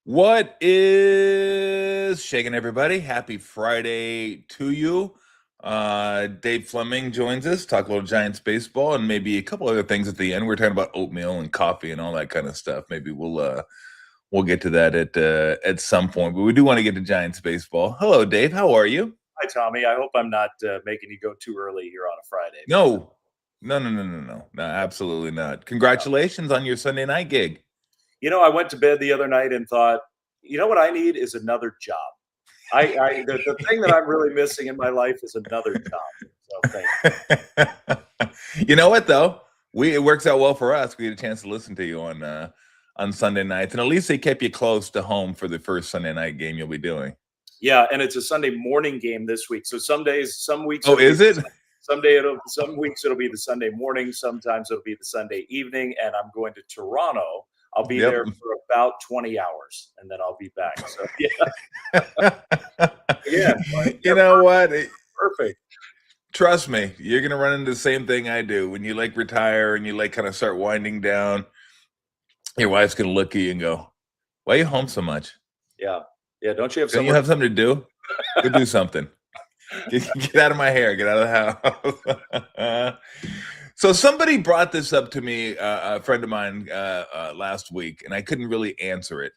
What is shaking, everybody? Happy Friday to you. Dave Flemming joins us, talk a little Giants baseball and maybe a couple other things at the end. We're talking about oatmeal and coffee and all that kind of stuff. Maybe we'll get to that at some point, but we do want to get to Giants baseball. Hello, Dave. How are you? Hi, Tommy. I hope I'm not making you go too early here on a Friday. No, no, absolutely not. Congratulations on your Sunday night gig. I went to bed the other night and thought, you know what I need is another job. The thing that I'm really missing in my life is another job. So thank you. You know what though? It works out well for us. We had a chance to listen to you on Sunday nights, and at least they kept you close to home for the first Sunday night game you'll be doing. Yeah, and it's a Sunday morning game this week. So some weeks. Oh, is it? Some weeks it'll be the Sunday morning. Sometimes it'll be the Sunday evening, and I'm going to Toronto. I'll be there for about 20 hours, and then I'll be back. So yeah, you know what? Perfect. Trust me, you're gonna run into the same thing I do when you retire and you kind of start winding down. Your wife's gonna look at you and go, "Why are you home so much?" Yeah. Don't you have something to do? Go do something. Get out of my hair. Get out of the house. So somebody brought this up to me, a friend of mine, last week, and I couldn't really answer it.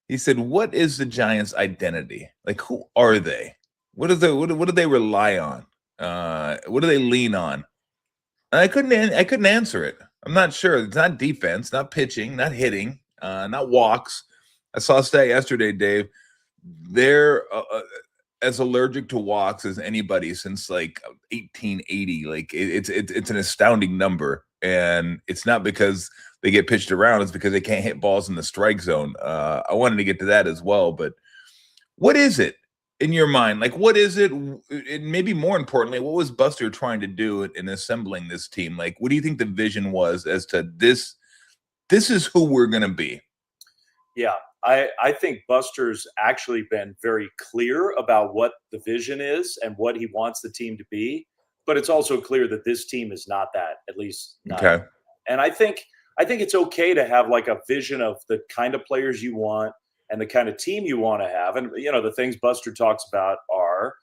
He said, "What is the Giants' identity? Like, who are they? What do they rely on? What do they lean on?" And I couldn't answer it. I'm not sure. It's not defense, not pitching, not hitting, not walks. I saw a stat yesterday, Dave. They're as allergic to walks as anybody since 1880. It's an astounding number, and it's not because they get pitched around. It's because they can't hit balls in the strike zone. I wanted to get to that as well, but what is it in your mind? What is it? And maybe more importantly, what was Buster trying to do in assembling this team? What do you think the vision was as to this? This is who we're going to be. Yeah, I think Buster's actually been very clear about what the vision is and what he wants the team to be. But it's also clear that this team is not that, at least not. Okay. And I think it's okay to have a vision of the kind of players you want and the kind of team you want to have. And, the things Buster talks about are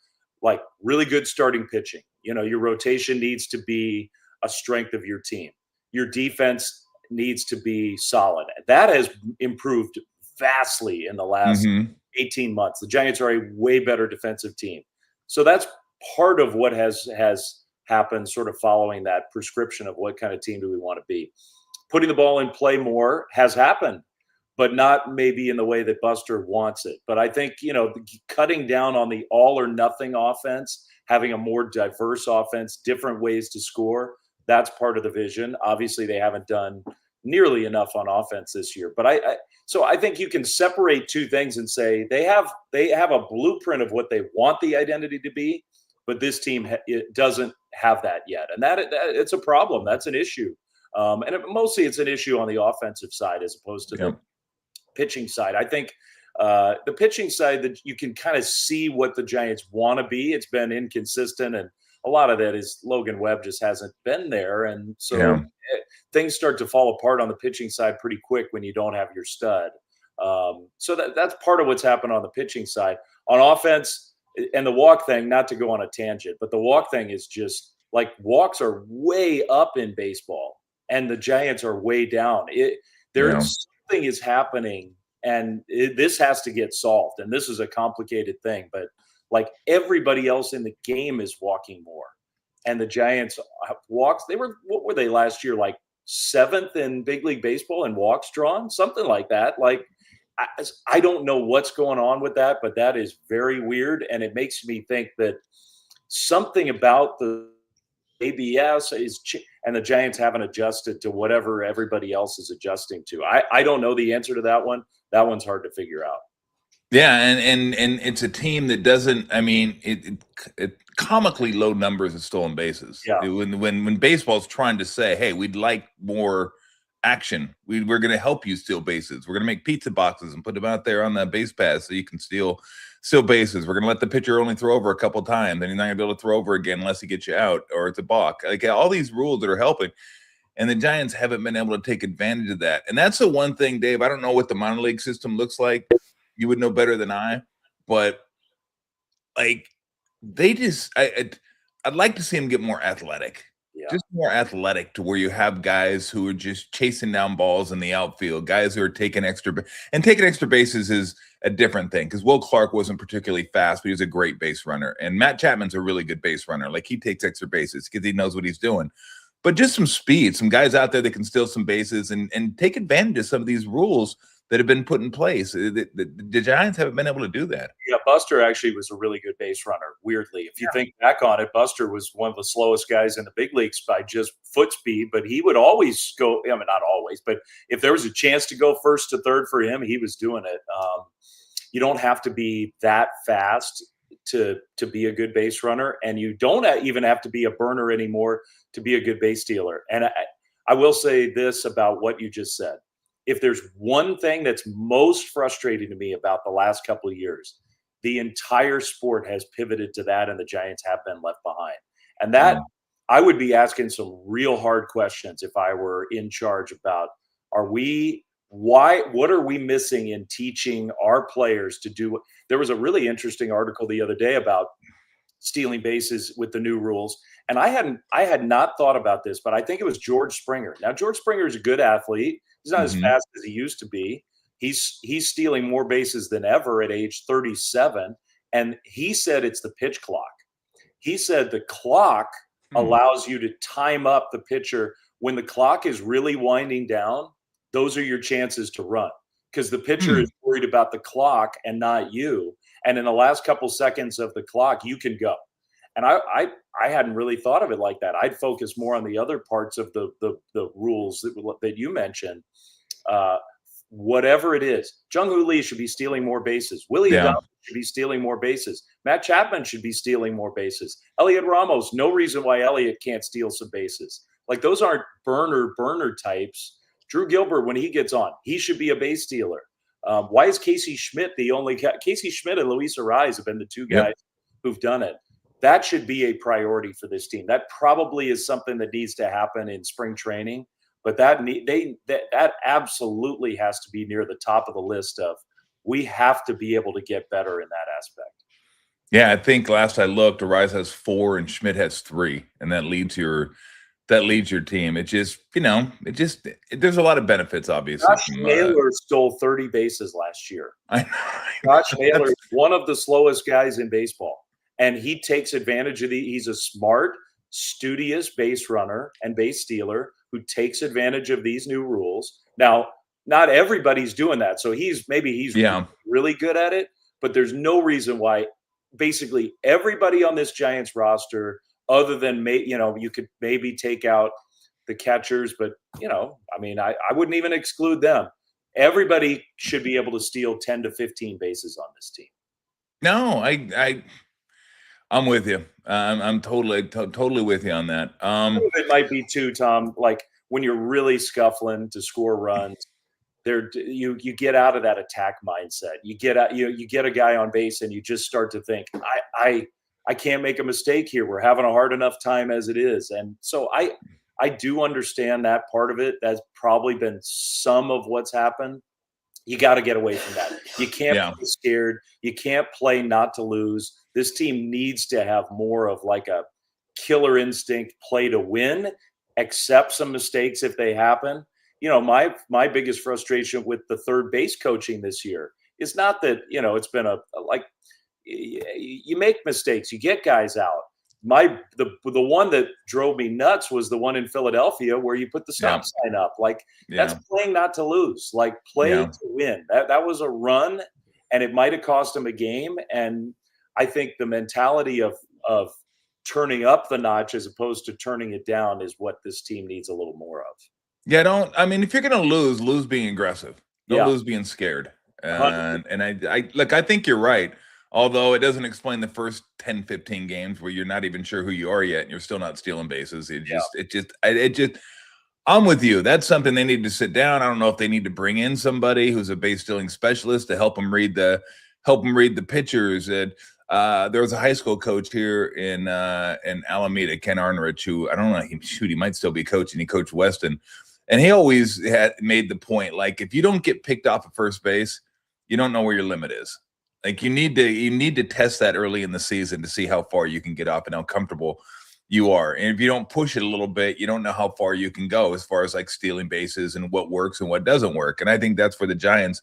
really good starting pitching. Your rotation needs to be a strength of your team. Your defense needs to be solid. That has improved vastly in the last 18 months. The Giants are a way better defensive team. So that's part of what has happened, sort of following that prescription of what kind of team do we want to be. Putting the ball in play more has happened, but not maybe in the way that Buster wants it. But I think, cutting down on the all or nothing offense, having a more diverse offense, different ways to score, that's part of the vision. Obviously, they haven't done nearly enough on offense this year. But I think you can separate two things and say they have a blueprint of what they want the identity to be, but this team it doesn't have that yet, and that it's a problem. That's an issue, and mostly it's an issue on the offensive side as opposed to the pitching side. I think the pitching side, that you can kind of see what the Giants want to be. It's been inconsistent, and a lot of that is Logan Webb just hasn't been there, and so things start to fall apart on the pitching side pretty quick when you don't have your stud. So that's part of what's happened on the pitching side. On offense, and the walk thing, not to go on a tangent, but the walk thing is just walks are way up in baseball, and the Giants are way down. Something is happening, and this has to get solved. And this is a complicated thing, but everybody else in the game is walking more, and the Giants walks. What were they last year? 7th in big league baseball in walks drawn, something like that. I don't know what's going on with that, but that is very weird, and it makes me think that something about the ABS and the Giants haven't adjusted to whatever everybody else is adjusting to. I don't know the answer to that one. That one's hard to figure out. Yeah, and it's a team that doesn't. I mean, it comically low numbers of stolen bases. Yeah. When baseball's trying to say, "Hey, we'd like more action. We're going to help you steal bases. We're going to make pizza boxes and put them out there on the base paths so you can steal bases. We're going to let the pitcher only throw over a couple times, and you're not going to be able to throw over again unless he gets you out or it's a balk." All these rules that are helping. And the Giants haven't been able to take advantage of that. And that's the one thing, Dave. I don't know what the minor league system looks like. You would know better than I. But like I'd like to see him get more athletic. Yeah. Just more athletic to where you have guys who are just chasing down balls in the outfield, guys who are taking extra bases is a different thing because Will Clark wasn't particularly fast, but he was a great base runner. And Matt Chapman's a really good base runner. Like he takes extra bases because he knows what he's doing. But just some speed, some guys out there that can steal some bases and take advantage of some of these rules that have been put in place. The Giants haven't been able to do that. Yeah, Buster actually was a really good base runner, weirdly. If you think back on it, Buster was one of the slowest guys in the big leagues by just foot speed, but he would always go, I mean, not always, but if there was a chance to go first to third for him, he was doing it. You don't have to be that fast to be a good base runner, and you don't even have to be a burner anymore to be a good base stealer. And I will say this about what you just said. If there's one thing that's most frustrating to me about the last couple of years, the entire sport has pivoted to that, and the Giants have been left behind. And that I would be asking some real hard questions if I were in charge about what are we missing in teaching our players to do? There was a really interesting article the other day about stealing bases with the new rules. And I had not thought about this, but I think it was George Springer. Now, George Springer is a good athlete. He's not as fast as he used to be. He's stealing more bases than ever at age 37. And he said it's the pitch clock. He said the clock allows you to time up the pitcher. When the clock is really winding down, those are your chances to run because the pitcher is worried about the clock and not you. And in the last couple seconds of the clock, you can go. And I hadn't really thought of it like that. I'd focus more on the other parts of the rules that you mentioned. Whatever it is, Jung-Hoo Lee should be stealing more bases. Willie Adames should be stealing more bases. Matt Chapman should be stealing more bases. Elliot Ramos, no reason why Elliot can't steal some bases. Like those aren't burner types. Drew Gilbert, when he gets on, he should be a base stealer. Why is Casey Schmidt the only guy? Casey Schmidt and Luis Arraez have been the two guys who've done it. That should be a priority for this team. That probably is something that needs to happen in spring training, but that absolutely has to be near the top of the list of we have to be able to get better in that aspect. Yeah, I think last I looked, Arraez has 4 and Schmidt has 3, and that leads your team. It just, there's a lot of benefits, obviously. Josh Naylor stole 30 bases last year. Josh Naylor is one of the slowest guys in baseball. And he takes advantage of he's a smart, studious base runner and base stealer who takes advantage of these new rules. Now, not everybody's doing that. So he's really good at it, but there's no reason why basically everybody on this Giants roster, other than, you could maybe take out the catchers, but, I wouldn't even exclude them. Everybody should be able to steal 10 to 15 bases on this team. No, I'm with you. I'm totally with you on that. It might be too, Tom, like when you're really scuffling to score runs, you get out of that attack mindset. You get a guy on base and you just start to think, I can't make a mistake here. We're having a hard enough time as it is. And so I do understand that part of it. That's probably been some of what's happened. You got to get away from that. You can't be scared. You can't play not to lose. This team needs to have more of like a killer instinct, play to win, accept some mistakes if they happen. My biggest frustration with the third base coaching this year is not that, it's been you make mistakes, you get guys out. The one that drove me nuts was the one in Philadelphia where you put the stop sign up. That's playing not to lose, play to win. That was a run, and it might have cost him a game. And I think the mentality of turning up the notch as opposed to turning it down is what this team needs a little more of. Yeah, if you're going to lose being aggressive. Don't lose being scared. And I think you're right. Although it doesn't explain the first 10, 15 games where you're not even sure who you are yet and you're still not stealing bases. I'm with you. That's something they need to sit down. I don't know if they need to bring in somebody who's a base stealing specialist to help them read the pitchers. And there was a high school coach here in Alameda, Ken Arnrich, who I don't know, he might still be coaching. He coached Weston, and he always had made the point, like, if you don't get picked off at first base, you don't know where your limit is. Like, you need to test that early in the season to see how far you can get up and how comfortable you are. And if you don't push it a little bit, you don't know how far you can go as far as like stealing bases and what works and what doesn't work. And I think that's for the Giants.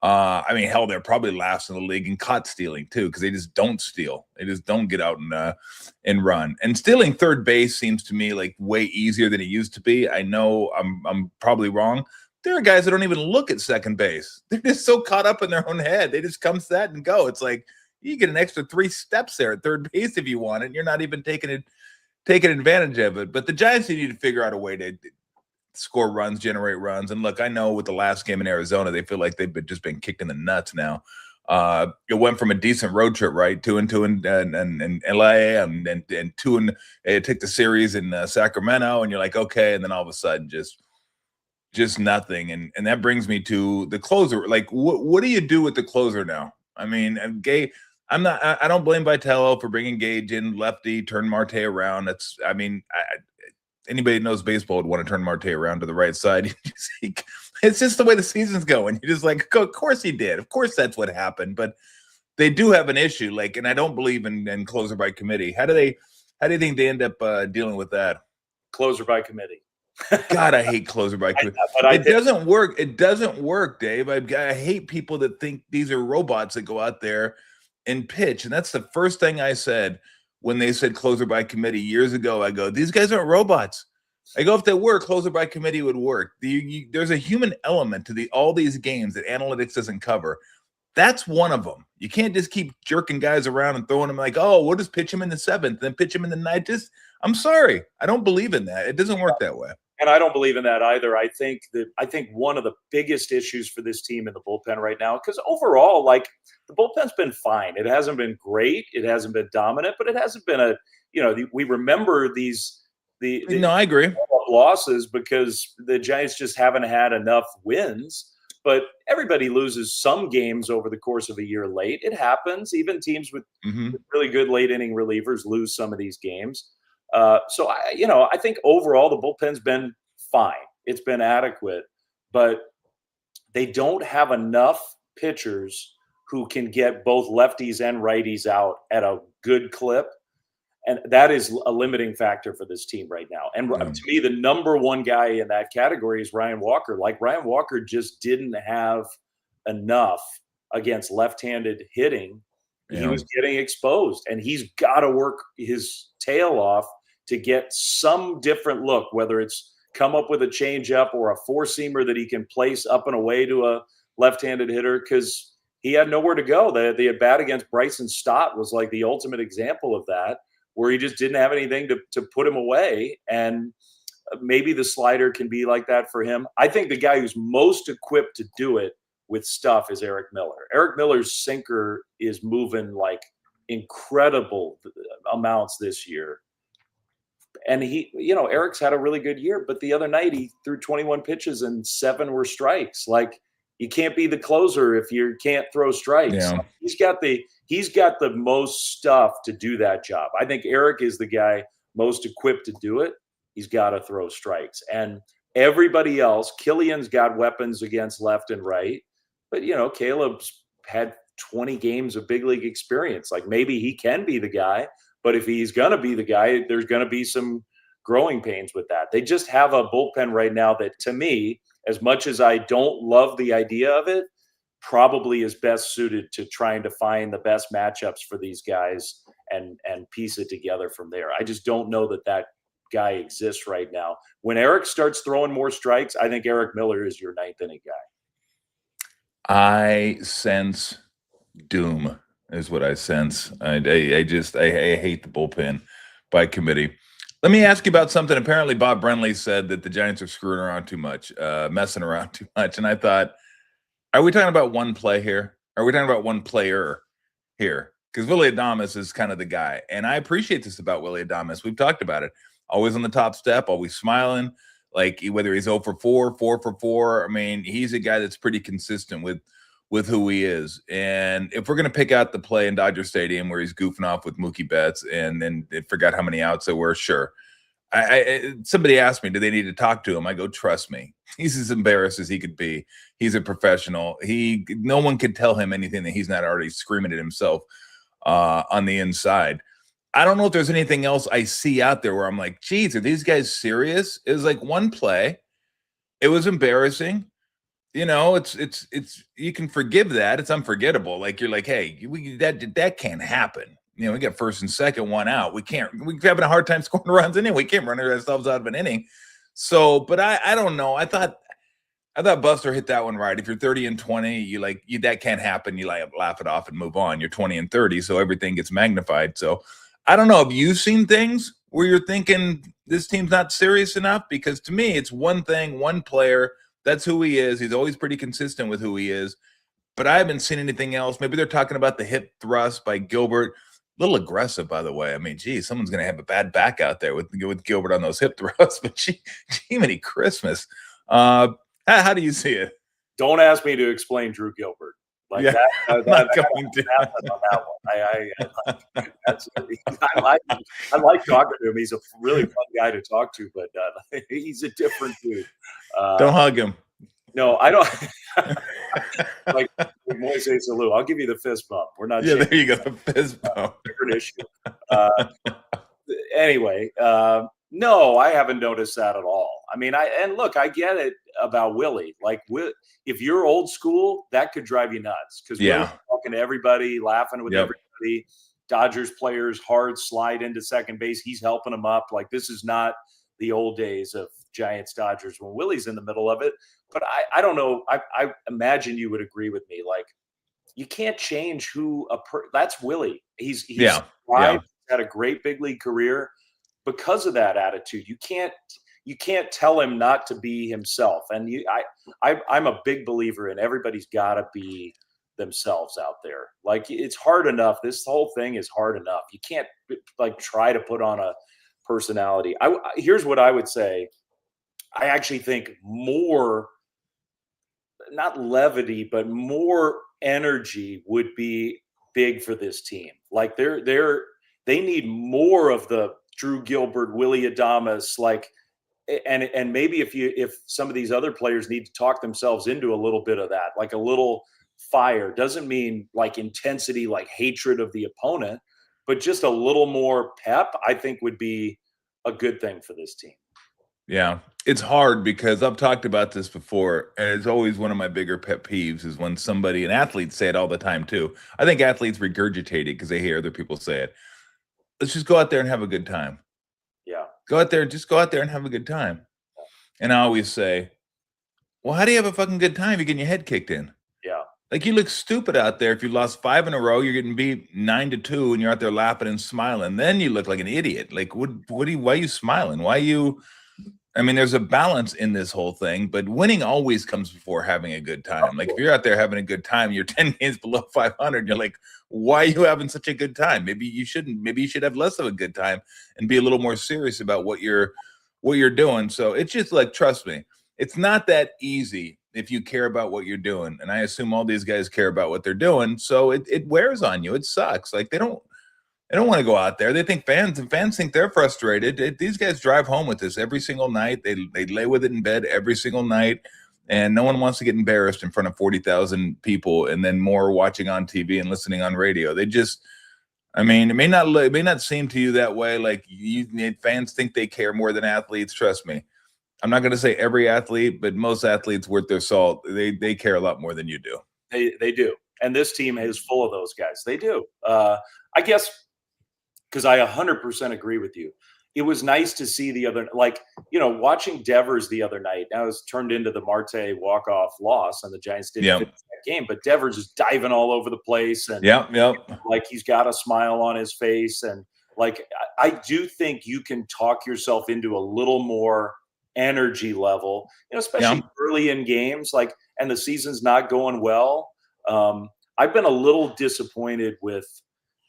I mean, hell, they're probably last in the league in caught stealing too, because they just don't steal. They just don't get out and run. And stealing third base seems to me like way easier than it used to be. I know I'm probably wrong. There are guys that don't even look at second base. They're just so caught up in their own head. They just come set and go. It's like you get an extra 3 steps there at third base if you want it. And you're not even taking advantage of it. But the Giants need to figure out a way to score runs, generate runs. And look, I know with the last game in Arizona, they feel like they've just been kicked in the nuts now. It went from a decent road trip, right? 2-2 in LA and 2 and it took the series in Sacramento, and you're like, okay. And then all of a sudden, just nothing. And that brings me to the closer. Like, what do you do with the closer now? I mean, I don't blame Vitello for bringing Gage in, lefty, turn Marte around. Anybody who knows baseball would want to turn Marte around to the right side. It's just the way the season's going. You're just like, of course he did. Of course that's what happened. But they do have an issue. Like, and I don't believe in closer by committee. How do you think they end up dealing with that? Closer by committee. God, I hate closer by committee. It doesn't work. It doesn't work, Dave. I hate people that think these are robots that go out there and pitch. And that's the first thing I said when they said closer by committee years ago. I go, these guys aren't robots. I go, if they were, closer by committee would work. There's a human element to all these games that analytics doesn't cover. That's one of them. You can't just keep jerking guys around and throwing them like, oh, we'll just pitch him in the 7th, then pitch him in the 9th. I'm sorry. I don't believe in that. It doesn't work that way. And I don't believe in that either. I think one of the biggest issues for this team in the bullpen right now, because overall, like, the bullpen's been fine. It hasn't been great. It hasn't been dominant, but it hasn't been we remember No, I agree. losses because the Giants just haven't had enough wins. But everybody loses some games over the course of a year late. It happens. Even teams with really good late inning relievers lose some of these games. So I think overall the bullpen's been fine. It's been adequate, but they don't have enough pitchers who can get both lefties and righties out at a good clip. And that is a limiting factor for this team right now. And to me, the number one guy in that category is Ryan Walker. Like, Ryan Walker just didn't have enough against left-handed hitting. Yeah. He was getting exposed, and he's got to work his tail off to get some different look, whether it's come up with a changeup or a four-seamer that he can place up and away to a left-handed hitter, because he had nowhere to go. The at-bat against Bryson Stott was like the ultimate example of that, where he just didn't have anything to put him away. And maybe the slider can be like that for him. I think the guy who's most equipped to do it with stuff is Eric Miller. Eric Miller's sinker is moving like incredible amounts this year. And Eric's had a really good year, but the other night he threw 21 pitches and 7 were strikes. Like, you can't be the closer if you can't throw strikes. Yeah. He's got the most stuff to do that job. I think Eric is the guy most equipped to do it. He's got to throw strikes. And everybody else, Killian's got weapons against left and right. But, Caleb's had 20 games of big league experience. Like, maybe he can be the guy. But if he's going to be the guy, there's going to be some growing pains with that. They just have a bullpen right now that, to me, as much as I don't love the idea of it, probably is best suited to trying to find the best matchups for these guys and piece it together from there. I just don't know that guy exists right now. When Eric starts throwing more strikes, I think Eric Miller is your 9th inning guy. I sense doom is what I sense. I hate the bullpen by committee. Let me ask you about something. Apparently, Bob Brenly said that the Giants are screwing around too much, messing around too much. And I thought, are we talking about one play here? Are we talking about one player here? Because Willy Adames is kind of the guy. And I appreciate this about Willy Adames. We've talked about it. Always on the top step, always smiling. Like, whether he's 0 for 4, 4 for 4. I mean, he's a guy that's pretty consistent with with who he is. And if we're going to pick out the play in Dodger Stadium where he's goofing off with Mookie Betts and then they forgot how many outs there were, sure. Somebody asked me, do they need to talk to him? I go, trust me. He's as embarrassed as he could be. He's a professional. No one can tell him anything that he's not already screaming at himself on the inside. I don't know if there's anything else I see out there where I'm like, geez, are these guys serious? It was like one play. It was embarrassing. It's you can forgive that. It's unforgettable. Like you're like, hey, that can't happen. We got first and second, one out. We're having a hard time scoring runs anyway. We can't run ourselves out of an inning. So, but I don't know. I thought Buster hit that one right. If you're 30-20, that can't happen. You laugh it off and move on. You're 20-30, so everything gets magnified. So I don't know. Have you seen things where you're thinking this team's not serious enough? Because to me, it's one thing, one player. That's who he is. He's always pretty consistent with who he is. But I haven't seen anything else. Maybe they're talking about the hip thrust by Gilbert. A little aggressive, by the way. I mean, geez, someone's going to have a bad back out there with Gilbert on those hip thrusts. But gee, many Christmas. How do you see it? Don't ask me to explain Drew Gilbert. Like yeah, I'm not going to. On that one. I like talking to him. He's a really fun guy to talk to, but he's a different dude. Don't hug him. No, I don't. like Moises Alou, I'll give you the fist bump. We're not. Yeah, there you go, the fist bump. Different issue. Anyway, no, I haven't noticed that at all. I mean, I get it about Willie. Like, if you're old school, that could drive you nuts because Willie's talking to everybody, laughing with everybody. Dodgers players hard slide into second base. He's helping them up. Like, this is not the old days of Giants Dodgers when Willie's in the middle of it. But I don't know. I imagine you would agree with me. Like, you can't change who that's Willie. He's had a great big league career because of that attitude. You can't tell him not to be himself. And I'm a big believer in everybody's got to be themselves out there. Like, it's hard enough. This whole thing is hard enough. You can't try to put on a personality. Here's what I would say. I actually think more, not levity, but more energy would be big for this team. Like they need more of the Drew Gilbert, Willie Adames, and maybe if some of these other players need to talk themselves into a little bit of that, like a little fire. Doesn't mean like intensity, like hatred of the opponent, but just a little more pep, I think would be a good thing for this team. Yeah, it's hard because I've talked about this before, and it's always one of my bigger pet peeves is when and athletes say it all the time too. I think athletes regurgitate it because they hear other people say it. Let's just go out there and have a good time. Yeah. Go out there and have a good time. And I always say, well, how do you have a fucking good time? You're getting your head kicked in. Yeah. Like, you look stupid out there. If you lost 5 in a row, you're getting beat 9-2 and you're out there laughing and smiling. Then you look like an idiot. Like, why are you smiling? There's a balance in this whole thing, but winning always comes before having a good time. Like, if you're out there having a good time, you're 10 games below 500, you're like, why are you having such a good time? Maybe you shouldn't. Maybe you should have less of a good time and be a little more serious about what you're doing. So it's just like, trust me, it's not that easy if you care about what you're doing. And I assume all these guys care about what they're doing. So it wears on you. It sucks. Like, they don't want to go out there. They think fans think they're frustrated. These guys drive home with this every single night. They lay with it in bed every single night, and no one wants to get embarrassed in front of 40,000 people and then more watching on TV and listening on radio. They just, it may not seem to you that way. Like, fans think they care more than athletes. Trust me. I'm not going to say every athlete, but most athletes worth their salt. They care a lot more than you do. They do. And this team is full of those guys. They do. I guess, because I 100% agree with you. It was nice to see watching Devers the other night. Now it's turned into the Marte walk-off loss, and the Giants didn't finish that game. But Devers is diving all over the place, and like, he's got a smile on his face, and like, I do think you can talk yourself into a little more energy level, especially early in games, and the season's not going well. I've been a little disappointed with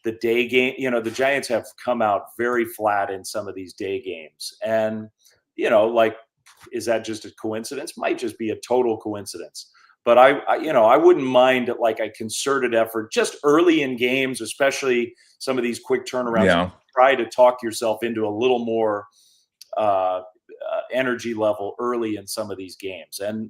the day game. The Giants have come out very flat in some of these day games. And, is that just a coincidence? Might just be a total coincidence. But I wouldn't mind like a concerted effort just early in games, especially some of these quick turnarounds. Yeah. Try to talk yourself into a little more energy level early in some of these games. And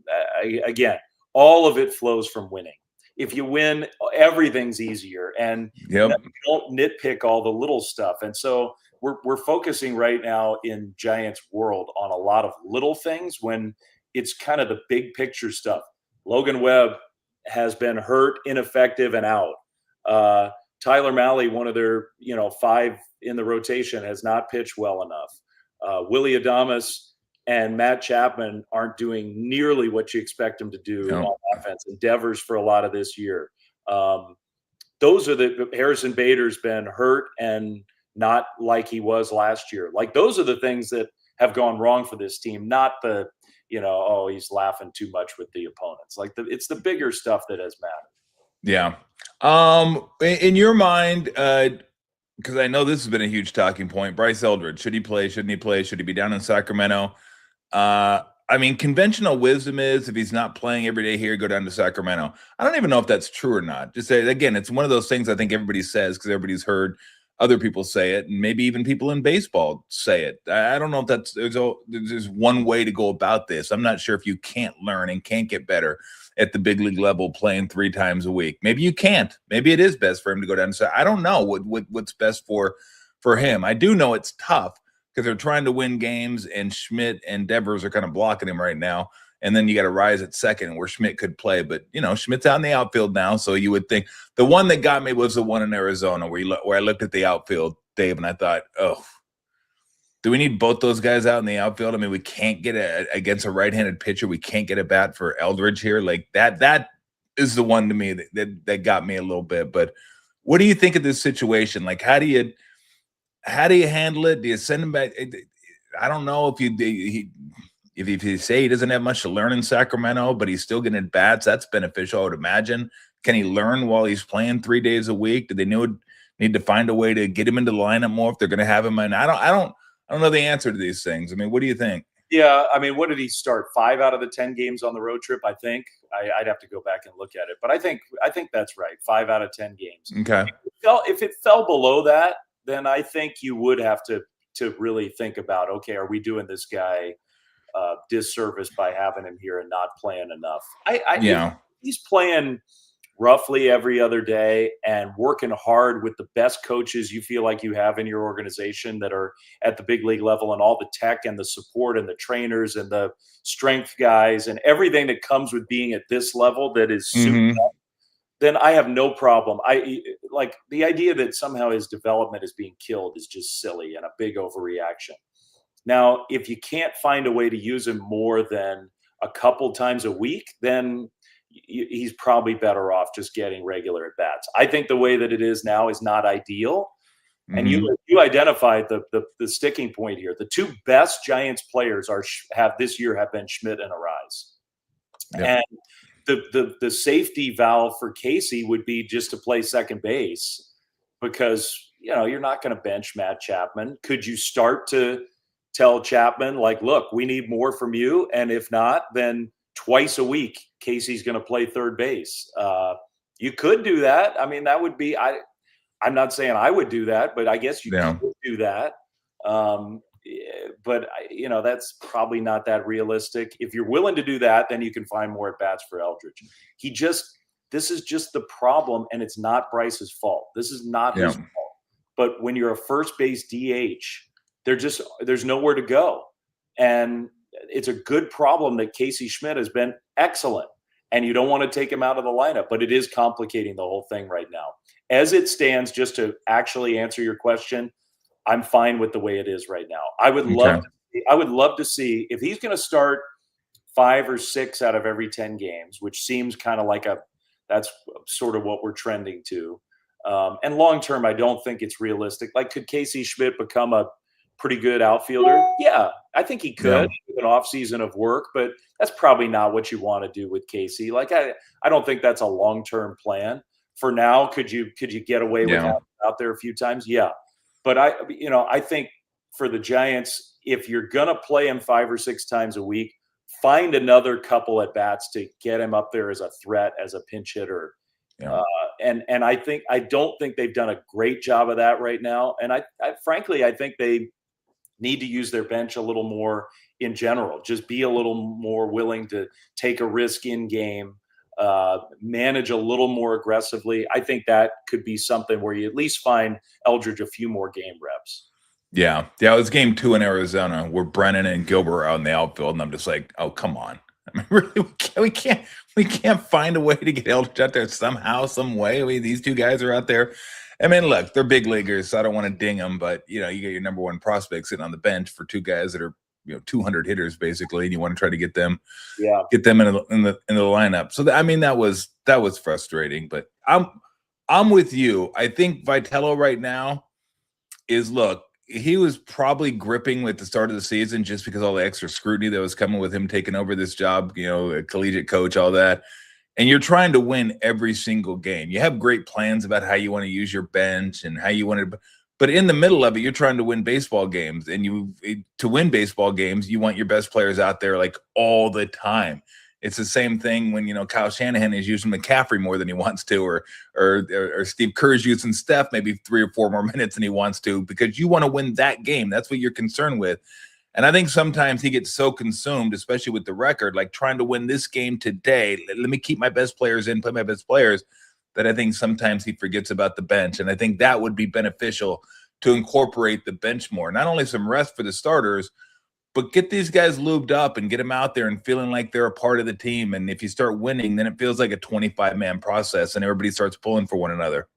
again, all of it flows from winning. If you win, everything's easier, and Yep. don't nitpick all the little stuff. And so we're focusing right now in Giants world on a lot of little things when it's kind of the big picture stuff. Logan Webb has been hurt, ineffective, and out. Tyler Malley, one of their 5 in the rotation, has not pitched well enough. Willie Adames and Matt Chapman aren't doing nearly what you expect them to do on offense. Endeavors for a lot of this year. Those are Harrison Bader's been hurt and not like he was last year. Like those are the things that have gone wrong for this team, not the, he's laughing too much with the opponents. Like it's the bigger stuff that has mattered. Yeah. In your mind, because I know this has been a huge talking point, Bryce Eldridge, should he play? Shouldn't he play? Should he be down in Sacramento? I mean, conventional wisdom is if he's not playing every day here, go down to Sacramento. I don't even know if that's true or not. Just say, again, it's one of those things I think everybody says because everybody's heard other people say it, and maybe even people in baseball say it. I don't know if there's one way to go about this. I'm not sure if you can't learn and can't get better at the big league level playing 3 times a week. Maybe you can't. Maybe it is best for him to go down and say, I don't know what's best for him. I do know it's tough because they're trying to win games, and Schmidt and Devers are kind of blocking him right now. And then you got to rise at second where Schmidt could play. But, Schmidt's out in the outfield now, so you would think the one that got me was the one in Arizona where I looked at the outfield, Dave, and I thought, oh, do we need both those guys out in the outfield? I mean, we can't get against a right-handed pitcher. We can't get a bat for Eldridge here. Like that is the one to me that got me a little bit. But what do you think of this situation? Like, how do you handle it? Do you send him back? I don't know if you say he doesn't have much to learn in Sacramento, but he's still getting at bats. That's beneficial, I would imagine. Can he learn while he's playing 3 days a week? Do they need to find a way to get him into the lineup more if they're going to have him? And I don't know the answer to these things. I mean, what do you think? Yeah, I mean, what did he start? 5 out of the 10 games on the road trip, I think. I'd have to go back and look at it, but I think that's right. 5 out of 10 games. Okay. If it fell below that, then I think you would have to really think about, okay, are we doing this guy disservice by having him here and not playing enough? If he's playing roughly every other day and working hard with the best coaches you feel like you have in your organization that are at the big league level, and all the tech and the support and the trainers and the strength guys and everything that comes with being at this level that is souped up, then I have no problem. I like the idea that somehow his development is being killed is just silly and a big overreaction. Now, if you can't find a way to use him more than a couple times a week, then he's probably better off just getting regular at bats. I think the way that it is now is not ideal. And you identified the sticking point here. The 2 best Giants players have been Schmidt and Arise. Yep. And the safety valve for Casey would be just to play second base because, you're not going to bench Matt Chapman. Could you start to tell Chapman, like, look, we need more from you. And if not, then twice a week, Casey's going to play third base. You could do that. I mean, that would be, I'm not saying I would do that, but I guess you could do that. But that's probably not that realistic. If you're willing to do that, then you can find more at bats for Eldridge. This is just the problem, and it's not Bryce's fault. This is not his fault. But when you're a first base DH, there's nowhere to go. And it's a good problem that Casey Schmidt has been excellent, and you don't want to take him out of the lineup, but it is complicating the whole thing right now. As it stands, just to actually answer your question, I'm fine with the way it is right now. I would love to see if he's going to start 5 or 6 out of every 10 games, which seems kind of like that's sort of what we're trending to. And long term, I don't think it's realistic. Like, could Casey Schmidt become a pretty good outfielder? Yeah, I think he could with an off season of work, but that's probably not what you want to do with Casey. Like, I don't think that's a long-term plan. For now, could you get away with having out there a few times? Yeah. But I think for the Giants, if you're going to play him 5 or 6 times a week, find another couple at bats to get him up there as a threat, as a pinch hitter. Yeah. And I don't think they've done a great job of that right now. And I frankly, I think they need to use their bench a little more in general. Just be a little more willing to take a risk in game, manage a little more aggressively. I think that could be something where you at least find Eldridge a few more game reps. Yeah. Yeah. It was game 2 in Arizona where Brennan and Gilbert are out in the outfield. And I'm just like, oh, come on. I mean, really, we can't find a way to get Eldridge out there somehow, some way. I mean, these two guys are out there. I mean, look, they're big leaguers, so I don't want to ding them, but you get your number one prospect sitting on the bench for two guys that are 200 hitters basically, and you want to try to get them in the lineup. So I mean, that was frustrating. But I'm with you. I think Vitello right now is he was probably gripping at the start of the season just because all the extra scrutiny that was coming with him taking over this job, a collegiate coach, all that. And you're trying to win every single game. You have great plans about how you want to use your bench and how you want to, but in the middle of it, you're trying to win baseball games. And to win baseball games, you want your best players out there like all the time. It's the same thing when Kyle Shanahan is using McCaffrey more than he wants to, or Steve Kerr's using Steph maybe 3 or 4 more minutes than he wants to, because you want to win that game. That's what you're concerned with. And I think sometimes he gets so consumed, especially with the record, like trying to win this game today. Let me keep my best players in, play my best players, that I think sometimes he forgets about the bench. And I think that would be beneficial to incorporate the bench more. Not only some rest for the starters, but get these guys lubed up and get them out there and feeling like they're a part of the team. And if you start winning, then it feels like a 25-man process and everybody starts pulling for one another.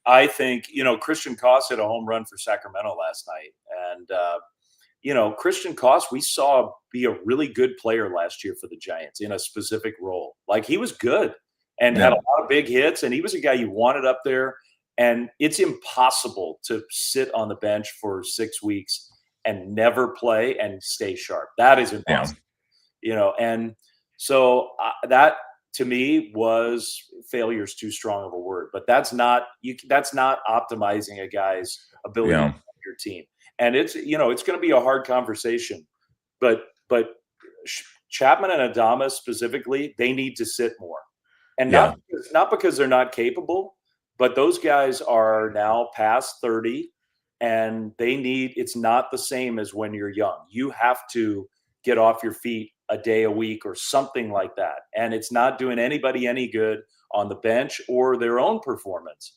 I think, Christian Koss hit a home run for Sacramento last night. And, Christian Koss, we saw be a really good player last year for the Giants in a specific role. Like, he was good and had a lot of big hits, and he was a guy you wanted up there. And it's impossible to sit on the bench for 6 weeks and never play and stay sharp. That is impossible. And so that to me was failure's too strong of a word, but that's not optimizing a guy's ability to help your team. And it's it's going to be a hard conversation, but Chapman and Adames specifically, they need to sit more, and not because they're not capable, but those guys are now past 30, and it's not the same as when you're young. You have to get off your feet a day a week or something like that, and it's not doing anybody any good on the bench or their own performance.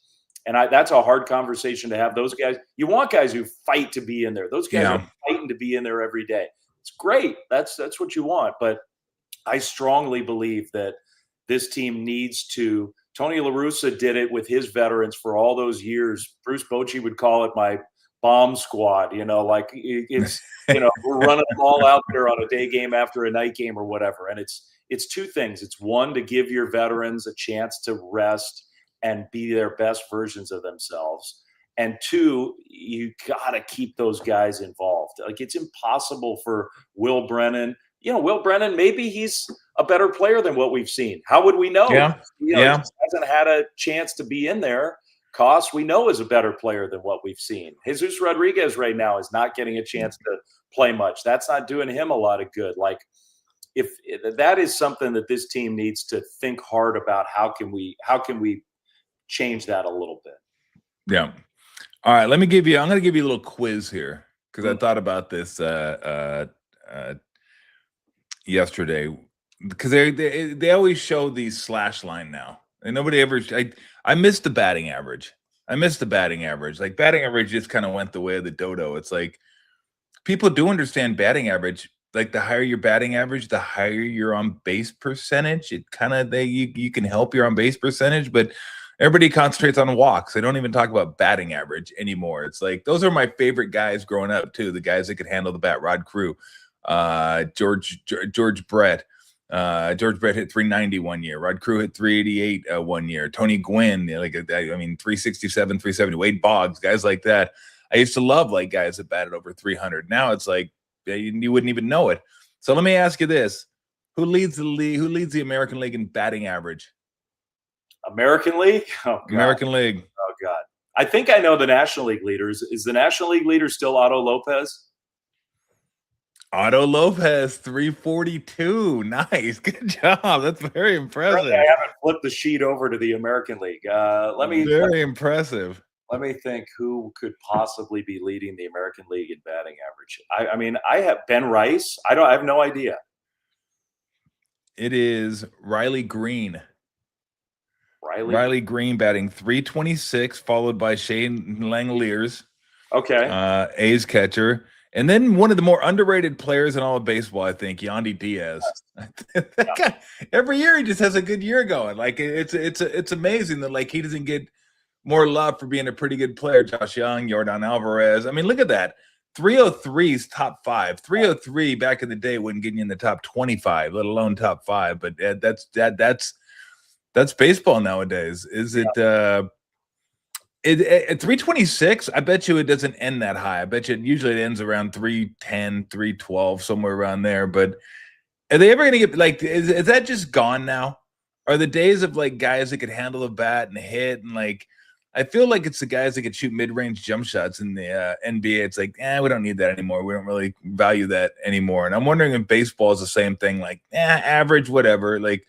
And that's a hard conversation to have. Those guys, you want guys who fight to be in there. Those guys are fighting to be in there every day. It's great. That's what you want. But I strongly believe that this team needs to. Tony La Russa did it with his veterans for all those years. Bruce Bochy would call it my bomb squad. Like it's we're running them all out there on a day game after a night game or whatever. And it's two things. It's one, to give your veterans a chance to rest and be their best versions of themselves. And two, you got to keep those guys involved. Like, it's impossible for Will Brennan. Will Brennan, maybe he's a better player than what we've seen. How would we know? He hasn't had a chance to be in there. Koss, we know, is a better player than what we've seen. Jesus Rodriguez right now is not getting a chance to play much. That's not doing him a lot of good. Like, if that is something that this team needs to think hard about, how can we change that a little bit? Yeah. All right. I'm going to give you a little quiz here, because I thought about this yesterday, because they always show these slash line now, and nobody ever. I missed the batting average. Like, batting average just kind of went the way of the dodo. It's like, people do understand batting average. Like, the higher your batting average, the higher your on base percentage. It kind of you can help your on base percentage, but everybody concentrates on walks. They don't even talk about batting average anymore. It's like, those are my favorite guys growing up too. The guys that could handle the bat. Rod Crew, George Brett. George Brett hit 390 one year. Rod Crew hit 388 one year. Tony Gwynn, 367, 370. Wade Boggs, guys like that. I used to love like guys that batted over 300. Now it's like you wouldn't even know it. So let me ask you this: who leads the league? Who leads the American League in batting average? American League? Oh, God. American League. Oh, God. I think I know the National League leaders. Is the National League leader still Otto Lopez? Otto Lopez, 342. Nice. Good job. That's very Apparently, impressive. I haven't flipped the sheet over to the American League. Very impressive. Let me think who could possibly be leading the American League in batting average. I mean, I have Ben Rice. I have no idea. It is Riley Green. Riley. Green batting 326, followed by Shane Langeliers, Okay. A's catcher. And then one of the more underrated players in all of baseball, I think, Yandy Diaz. That guy, every year he just has a good year going. Like it's amazing that like he doesn't get more love for being a pretty good player. Josh Young, Jordan Alvarez. I mean, look at that. 303 is top 5. 303 back in the day wouldn't get you in the top 25, let alone top 5. But that's baseball nowadays. Is it at 326? I bet you it doesn't end that high. I bet you usually it ends around 310, 312, somewhere around there. But are they ever going to get like, is that just gone now? Are the days of like guys that could handle a bat and hit and like, I feel like it's the guys that could shoot mid-range jump shots in the NBA. It's like, we don't need that anymore. We don't really value that anymore. And I'm wondering if baseball is the same thing, like, average, whatever. Like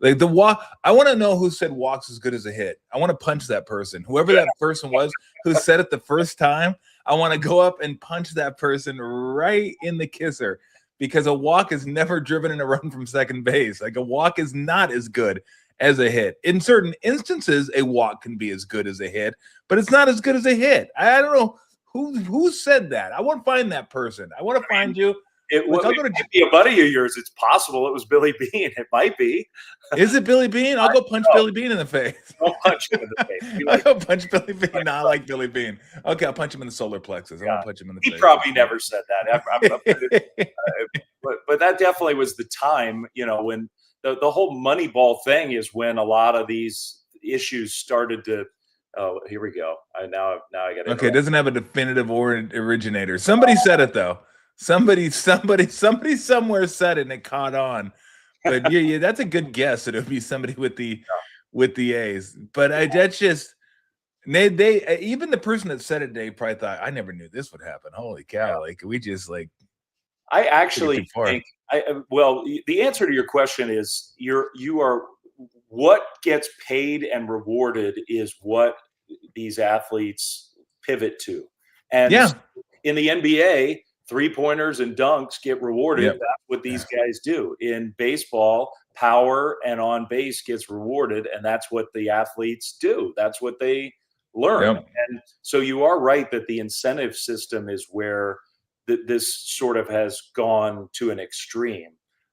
the walk. I want to know who said walks as good as a hit. I want to punch that person, whoever that person was who said it the first time. I want to go up and punch that person right in the kisser, because a walk is never driven in a run from second base. Like a walk is not as good as a hit. In certain instances, a walk can be as good as a hit, but it's not as good as a hit. I don't know who said that. I want to find that person. I want to find you. It might be a buddy of yours. It's possible it was Billy Bean. It might be. Is it Billy Bean? I'll go punch Billy Bean in the face. I'll punch him in the face. I'll go punch Billy Bean. No, I like Billy Bean. Okay, I'll punch him in the solar plexus. I won't punch him in the face. He probably never said that. But that definitely was the time, when the whole Moneyball thing is when a lot of these issues started to. Oh, here we go. Now I got it. Okay, it doesn't have a definitive originator. Somebody said it though. Somebody somewhere said it and it caught on. But yeah, that's a good guess. It would be somebody with the A's. But that's just they even the person that said it, they probably thought, I never knew this would happen. Holy cow! Like we just like. I actually think the answer to your question is you are what gets paid and rewarded is what these athletes pivot to. And in the NBA, 3-pointers and dunks get rewarded. Yep. That's what these guys do. In baseball, power and on base gets rewarded, and that's what the athletes do. That's what they learn. Yep. And so you are right that the incentive system is where this sort of has gone to an extreme,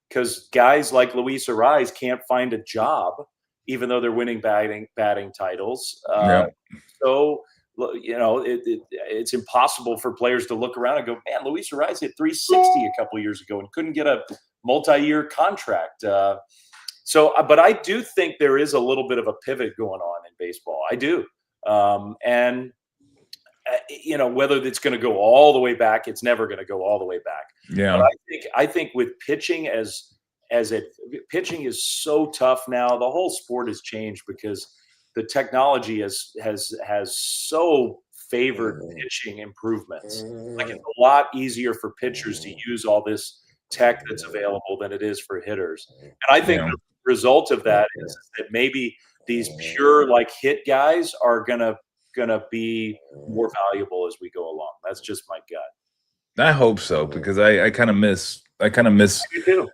because guys like Luis Ariz can't find a job, even though they're winning batting titles. Yep. So it's impossible for players to look around and go, man, Luis Ariz hit 360 a couple of years ago and couldn't get a multi-year contract. But I do think there is a little bit of a pivot going on in baseball. I do. Whether it's going to go all the way back, it's never going to go all the way back. Yeah. But I think with pitching pitching is so tough now. The whole sport has changed because the technology has so favored pitching improvements. Like it's a lot easier for pitchers to use all this tech that's available than it is for hitters. And I think the result of that is that maybe these pure like hit guys are gonna be more valuable as we go along. That's just my gut. I hope so, because I kind of miss You too.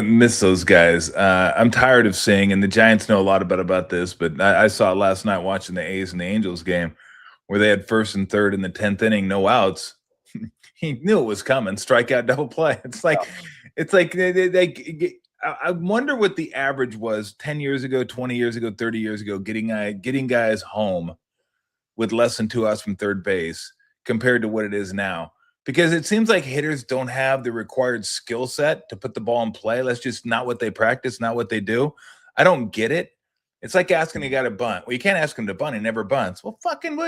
Miss those guys. I'm tired of seeing, and the Giants know a lot about this, but I saw it last night watching the A's and the Angels game where they had first and third in the 10th inning, no outs. He knew it was coming, strikeout, double play. It's like I wonder what the average was 10 years ago, 20 years ago, 30 years ago, getting guys home with less than 2 outs from third base compared to what it is now. Because it seems like hitters don't have the required skill set to put the ball in play. That's just not what they practice, not what they do. I don't get it. It's like asking a guy to bunt. Well, you can't ask him to bunt. He never bunts. Well,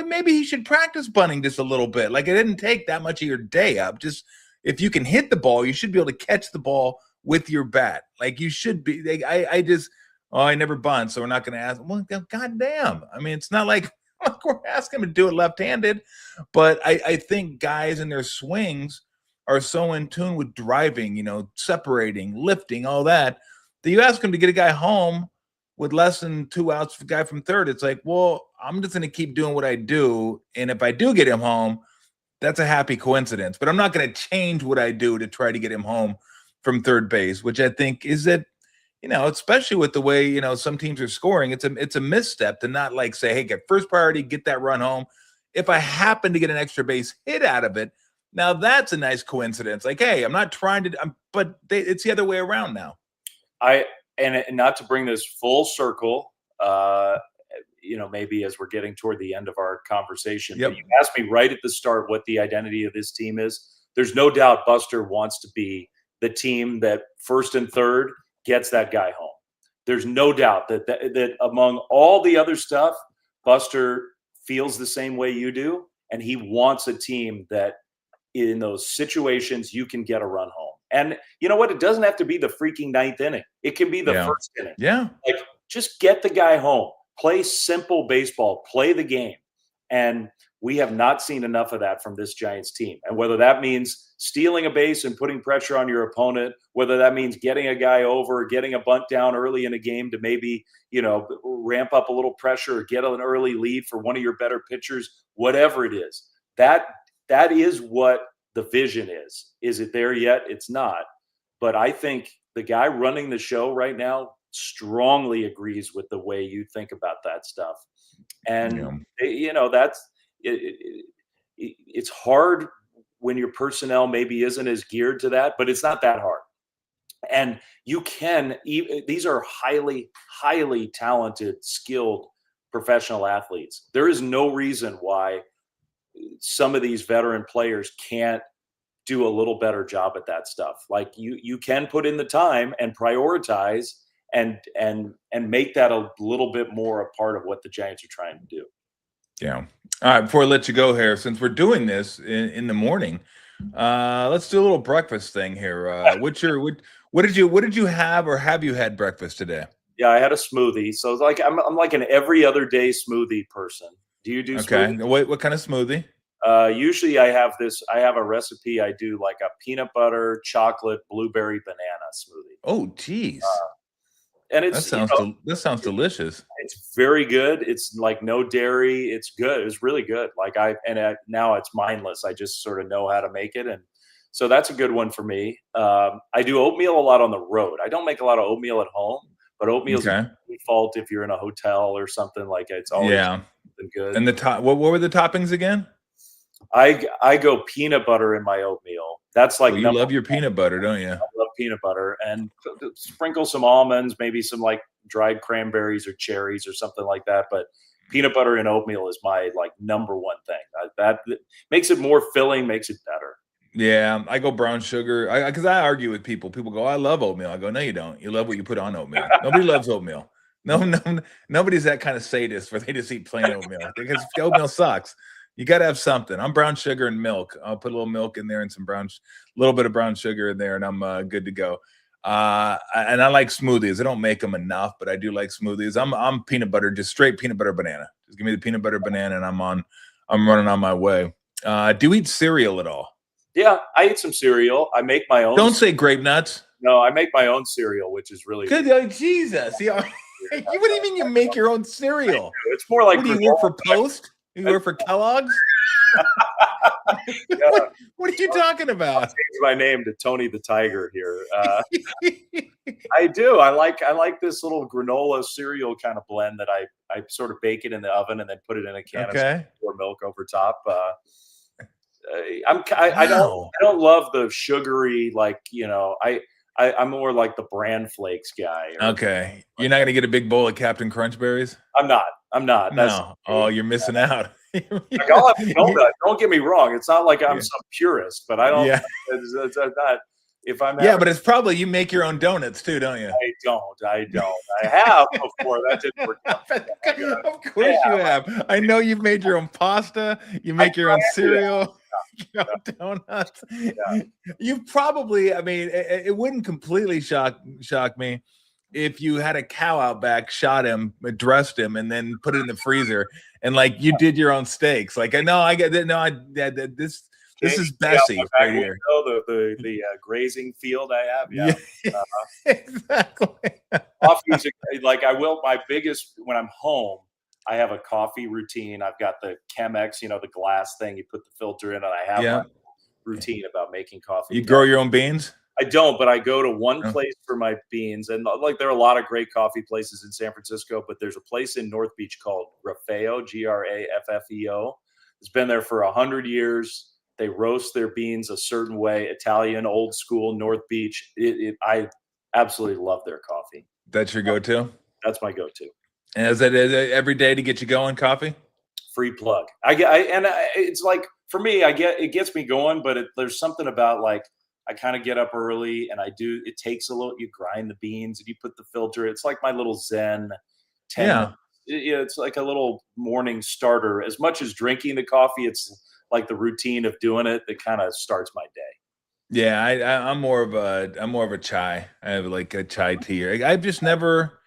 maybe he should practice bunting just a little bit. Like it didn't take that much of your day up. Just if you can hit the ball, you should be able to catch the ball with your bat. Like you should be. I never bunt, so we're not going to ask. Well, goddamn. I mean, it's not like we're asking him to do it left-handed, but I think guys in their swings are so in tune with driving, separating, lifting, all that you ask him to get a guy home with less than 2 outs, for a guy from third. It's like, well, I'm just going to keep doing what I do. And if I do get him home, that's a happy coincidence. But I'm not going to change what I do to try to get him home from third base, which I think is that, especially with the way, some teams are scoring, it's a misstep to not like say, hey, get first priority, get that run home. If I happen to get an extra base hit out of it, now that's a nice coincidence. Like, hey, I'm not trying to, but it's the other way around now. And not to bring this full circle, maybe as we're getting toward the end of our conversation, yep. But you asked me right at the start what the identity of this team is. There's no doubt Buster wants to be the team that first and third gets that guy home. There's no doubt that among all the other stuff, Buster feels the same way you do, and he wants a team that in those situations you can get a run home. And you know what? It doesn't have to be the freaking ninth inning. It can be the first inning. Yeah. Like, just get the guy home. Play simple baseball. Play the game. And we have not seen enough of that from this Giants team. And whether that means stealing a base and putting pressure on your opponent, whether that means getting a guy over, getting a bunt down early in a game to maybe, ramp up a little pressure or get an early lead for one of your better pitchers, whatever it is, that is what the vision is. Is it there yet? It's not. But I think the guy running the show right now strongly agrees with the way you think about that stuff. And, that's it's hard when your personnel maybe isn't as geared to that, but it's not that hard. And these are highly, highly talented, skilled professional athletes. There is no reason why some of these veteran players can't do a little better job at that stuff. Like you can put in the time and prioritize and make that a little bit more a part of what the Giants are trying to do. Yeah. All right. Before I let you go here, since we're doing this in the morning, let's do a little breakfast thing here. What did you have, or have you had breakfast today? Yeah, I had a smoothie. So it's like I'm like an every other day smoothie person. Do you do okay. smoothies? What kind of smoothie? Usually I have a recipe. I do like a peanut butter, chocolate, blueberry, banana smoothie. Oh, geez. And that sounds delicious. It's very good. It's like no dairy. It's good. It's really good. Now it's mindless. I just sort of know how to make it. And so that's a good one for me. I do oatmeal a lot on the road. I don't make a lot of oatmeal at home, but oatmeal's a default if you're in a hotel or something like it. It's always something good. And what were the toppings again? I go peanut butter in my oatmeal. That's like you love your peanut butter, don't you? I love peanut butter, and sprinkle some almonds, maybe some like dried cranberries or cherries or something like that. But peanut butter and oatmeal is my number one thing. That makes it more filling, makes it better. Yeah, I go brown sugar because I argue with people. People go, I love oatmeal. I go, no, you don't. You love what you put on oatmeal. Nobody loves oatmeal. No, nobody's that kind of sadist where they just eat plain oatmeal because oatmeal sucks. You got to have something. I'm brown sugar and milk. I'll put a little milk in there and some little bit of brown sugar in there, and I'm good to go. And I like smoothies. I don't make them enough, but I do like smoothies. I'm peanut butter, just straight peanut butter banana. Just give me the peanut butter banana, and I'm running on my way. Do you eat cereal at all? Yeah, I eat some cereal. I make my own. Don't say grape nuts. No, I make my own cereal, which is really good. Jesus, what do you mean you make your own cereal? It's more like. What, do you work for Post? You work for Kellogg's? What are you talking about? I'll change my name to Tony the Tiger here. I do. I like this little granola cereal kind of blend that I sort of bake it in the oven and then put it in a can of or milk over top. I don't love the sugary I'm more like the bran flakes guy. Okay, you're not gonna get a big bowl of Captain Crunch berries. I'm not. No. Oh, you're missing out. I'll have a donut. Don't get me wrong. It's not like I'm some purist, but I don't. Yeah. It's not. If I'm. But it's probably you make your own donuts too, don't you? I don't. I have before. That didn't work out. Of course you have. I know you've made your own pasta. You make your own cereal. Your own donuts. Yeah. You probably. I mean, it wouldn't completely shock me if you had a cow out back, shot him, dressed him, and then put it in the freezer, and you did your own steaks. This This is See out Bessie my back right here. window, the grazing field I have. Yeah. Yeah, exactly. Coffee's like I will my biggest when I'm home, I have a coffee routine. I've got the Chemex, the glass thing you put the filter in, and I have my Yeah. routine about making coffee. You grow your own beans? I don't, but I go to one Oh, place for my beans, and like there are a lot of great coffee places in San Francisco, but there's a place in North Beach called Grafeo, Graffeo. It's been there for 100 years. They roast their beans a certain way, Italian, old school, North Beach. I absolutely love their coffee. that's your go-to? That's my go-to. And is it every day to get you going, coffee? Free plug. It's like for me, it gets me going, but there's something about like I kind of get up early and it takes a little, you grind the beans and you put the filter. It's like my little Zen 10 minutes. Yeah. It's like a little morning starter. As much as drinking the coffee, it's like the routine of doing it that kind of starts my day. Yeah, I'm more of a chai. I have like a chai tea. I've just never.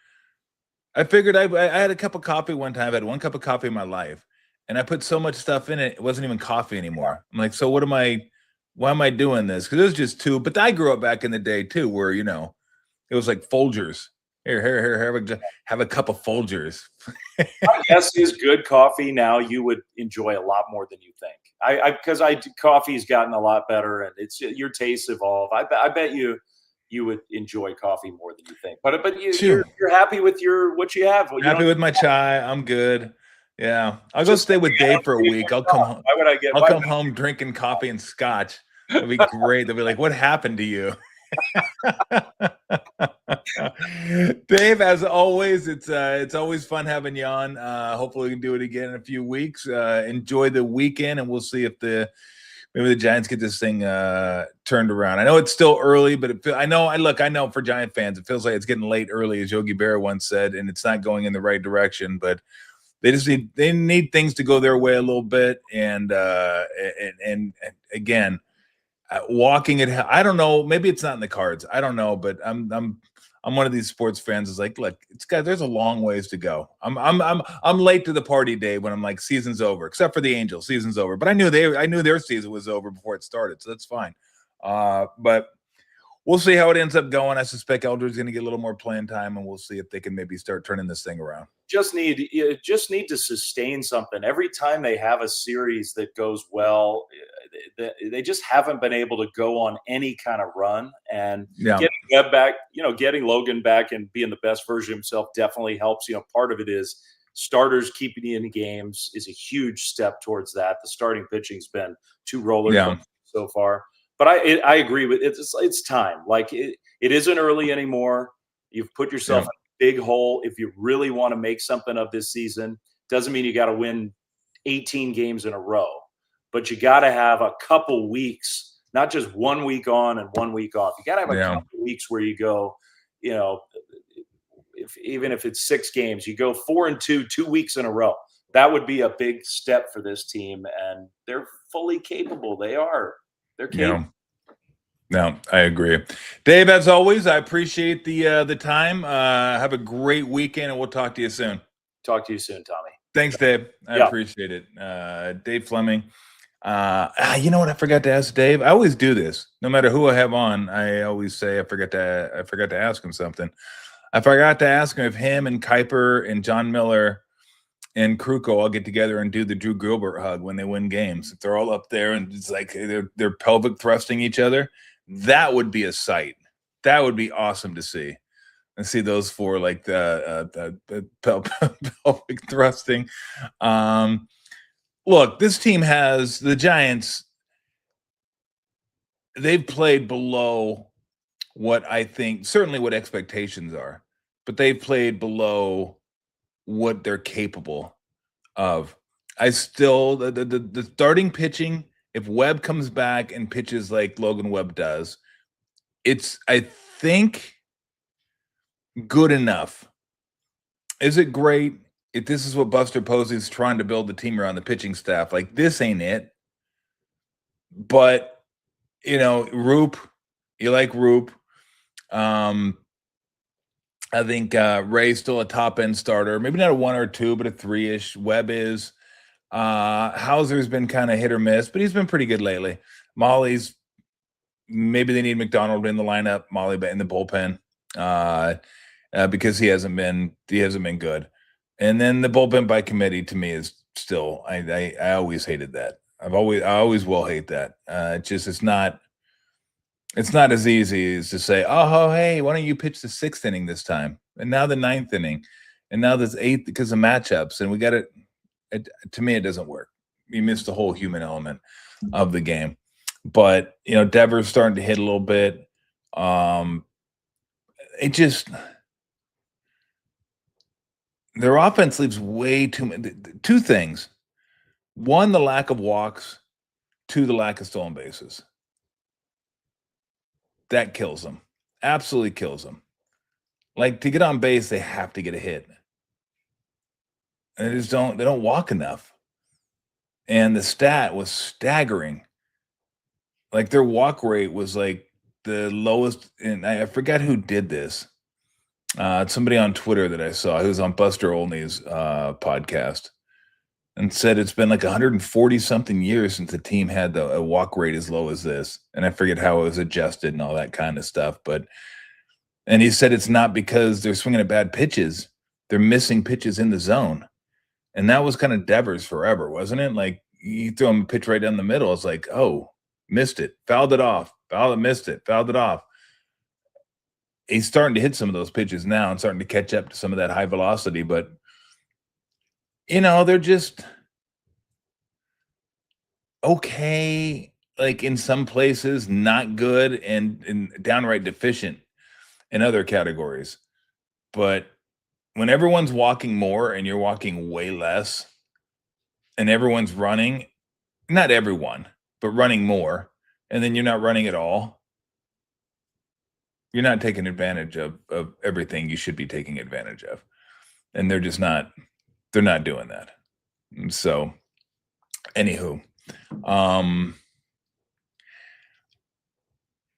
I figured I had a cup of coffee one time. I had one cup of coffee in my life, and I put so much stuff in it, it wasn't even coffee anymore. I'm like, so what am I? Why am I doing this? Because it was just too. But I grew up back in the day too, where it was like Folgers. Here, have a cup of Folgers. My guess is good coffee now you would enjoy a lot more than you think. Because coffee's gotten a lot better and it's your tastes evolve. I bet you would enjoy coffee more than you think. But Phew. you're happy with what you have. Well, Happy with my chai. I'm good. Yeah, I'll go stay with Dave for a week. I'll come home. Why would I get? I'll come home drinking coffee and scotch. That'd be great. They'll be like, "What happened to you?" Dave, as always, it's always fun having you on. Hopefully, we can do it again in a few weeks. Enjoy the weekend, and we'll see if maybe the Giants get this thing turned around. I know it's still early, but I know for Giant fans, it feels like it's getting late early, as Yogi Berra once said, and it's not going in the right direction. But they just need things to go their way a little bit, and again, walking it. I don't know. Maybe it's not in the cards. I don't know, but I'm one of these sports fans. Is like, look, there's a long ways to go. I'm late to the party, Dave. When I'm like, season's over, except for the Angels, season's over. But I knew their season was over before it started, so that's fine. But we'll see how it ends up going. I suspect Eldridge's going to get a little more playing time, and we'll see if they can maybe start turning this thing around. Just need to sustain something. Every time they have a series that goes well, they just haven't been able to go on any kind of run. And getting Webb back, getting Logan back and being the best version of himself definitely helps. Part of it is starters keeping you in games is a huge step towards that. The starting pitching's been too roller coaster so far. But I agree with it. It's time. Like it isn't early anymore. You've put yourself in a big hole. If you really want to make something of this season, doesn't mean you got to win 18 games in a row, but you got to have a couple weeks, not just 1 week on and 1 week off. You got to have a couple weeks where you go, even if it's 6 games, you go 4-2, 2 weeks in a row. That would be a big step for this team, and they're fully capable. They're capable. No, I agree. Dave, as always, I appreciate the time. Have a great weekend, and we'll talk to you soon. Talk to you soon, Tommy. Thanks, Dave. I appreciate it. Dave Flemming. You know what I forgot to ask Dave? I always do this. No matter who I have on, I always say I forgot to ask him something. I forgot to ask him if him and Kuiper and John Miller and Kruko all get together and do the Drew Gilbert hug when they win games. If they're all up there and it's like they're pelvic thrusting each other, that would be a sight. That would be awesome to see. And see those four like the pelvic thrusting. Look, this team has the Giants. They've played below what I think, certainly what expectations are, but they've played below what they're capable of. I still the starting pitching, if Webb comes back and pitches like Logan Webb does, it's I think good enough. Is it great? If this is what Buster Posey's trying to build the team around, the pitching staff, like this ain't it. But Roop, you like Roop. I think Ray's still a top end starter, maybe not a 1 or 2, but a 3-ish. Webb is. Hauser's been kind of hit or miss, but he's been pretty good lately. Molly's maybe they need McDonald in the lineup, Molly in the bullpen, because he hasn't been good. And then the bullpen by committee to me is still I always hated that. I always will hate that. It's not as easy as to say, oh hey, why don't you pitch the 6th inning this time, and now the 9th inning, and now this 8th because of matchups, and we got it. To me, it doesn't work. You miss the whole human element of the game. But Devers starting to hit a little bit. It just their offense leaves way too many. 2 things: 1, the lack of walks; 2, the lack of stolen bases. That kills them. Absolutely kills them. Like, to get on base, they have to get a hit. And they don't walk enough. And the stat was staggering. Like, their walk rate was like the lowest, and I forgot who did this. Somebody on Twitter that I saw, who was on Buster Olney's podcast, and said it's been like 140 something years since the team had a walk rate as low as this. And I forget how it was adjusted and all that kind of stuff. And he said it's not because they're swinging at bad pitches. They're missing pitches in the zone. And that was kind of Devers forever, wasn't it? Like, you throw him a pitch right down the middle. It's like, oh, missed it, fouled it off, missed it, fouled it off. He's starting to hit some of those pitches now and starting to catch up to some of that high velocity. But, they're just okay, like in some places, not good, and downright deficient in other categories. But when everyone's walking more and you're walking way less, and everyone's running, not everyone, but running more, and then you're not running at all, you're not taking advantage of everything you should be taking advantage of. And they're not doing that. And so, anywho,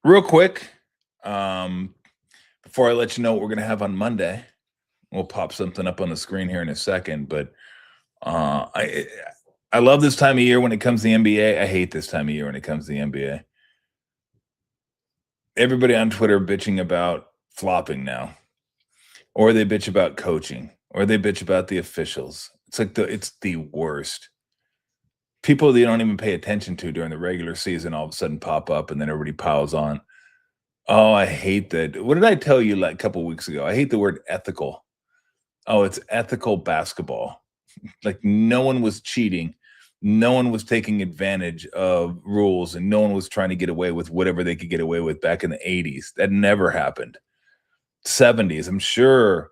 real quick, before I let you know what we're going to have on Monday, we'll pop something up on the screen here in a second, but I love this time of year when it comes to the NBA. I hate this time of year when it comes to the NBA. Everybody on Twitter bitching about flopping now, or they bitch about coaching, or they bitch about the officials. It's like it's the worst. People that you don't even pay attention to during the regular season all of a sudden pop up, and then everybody piles on. Oh, I hate that. What did I tell you like a couple weeks ago? I hate the word ethical. Oh, it's ethical basketball. Like, no one was cheating. No one was taking advantage of rules, and no one was trying to get away with whatever they could get away with back in the 80s. That never happened. 70s, I'm sure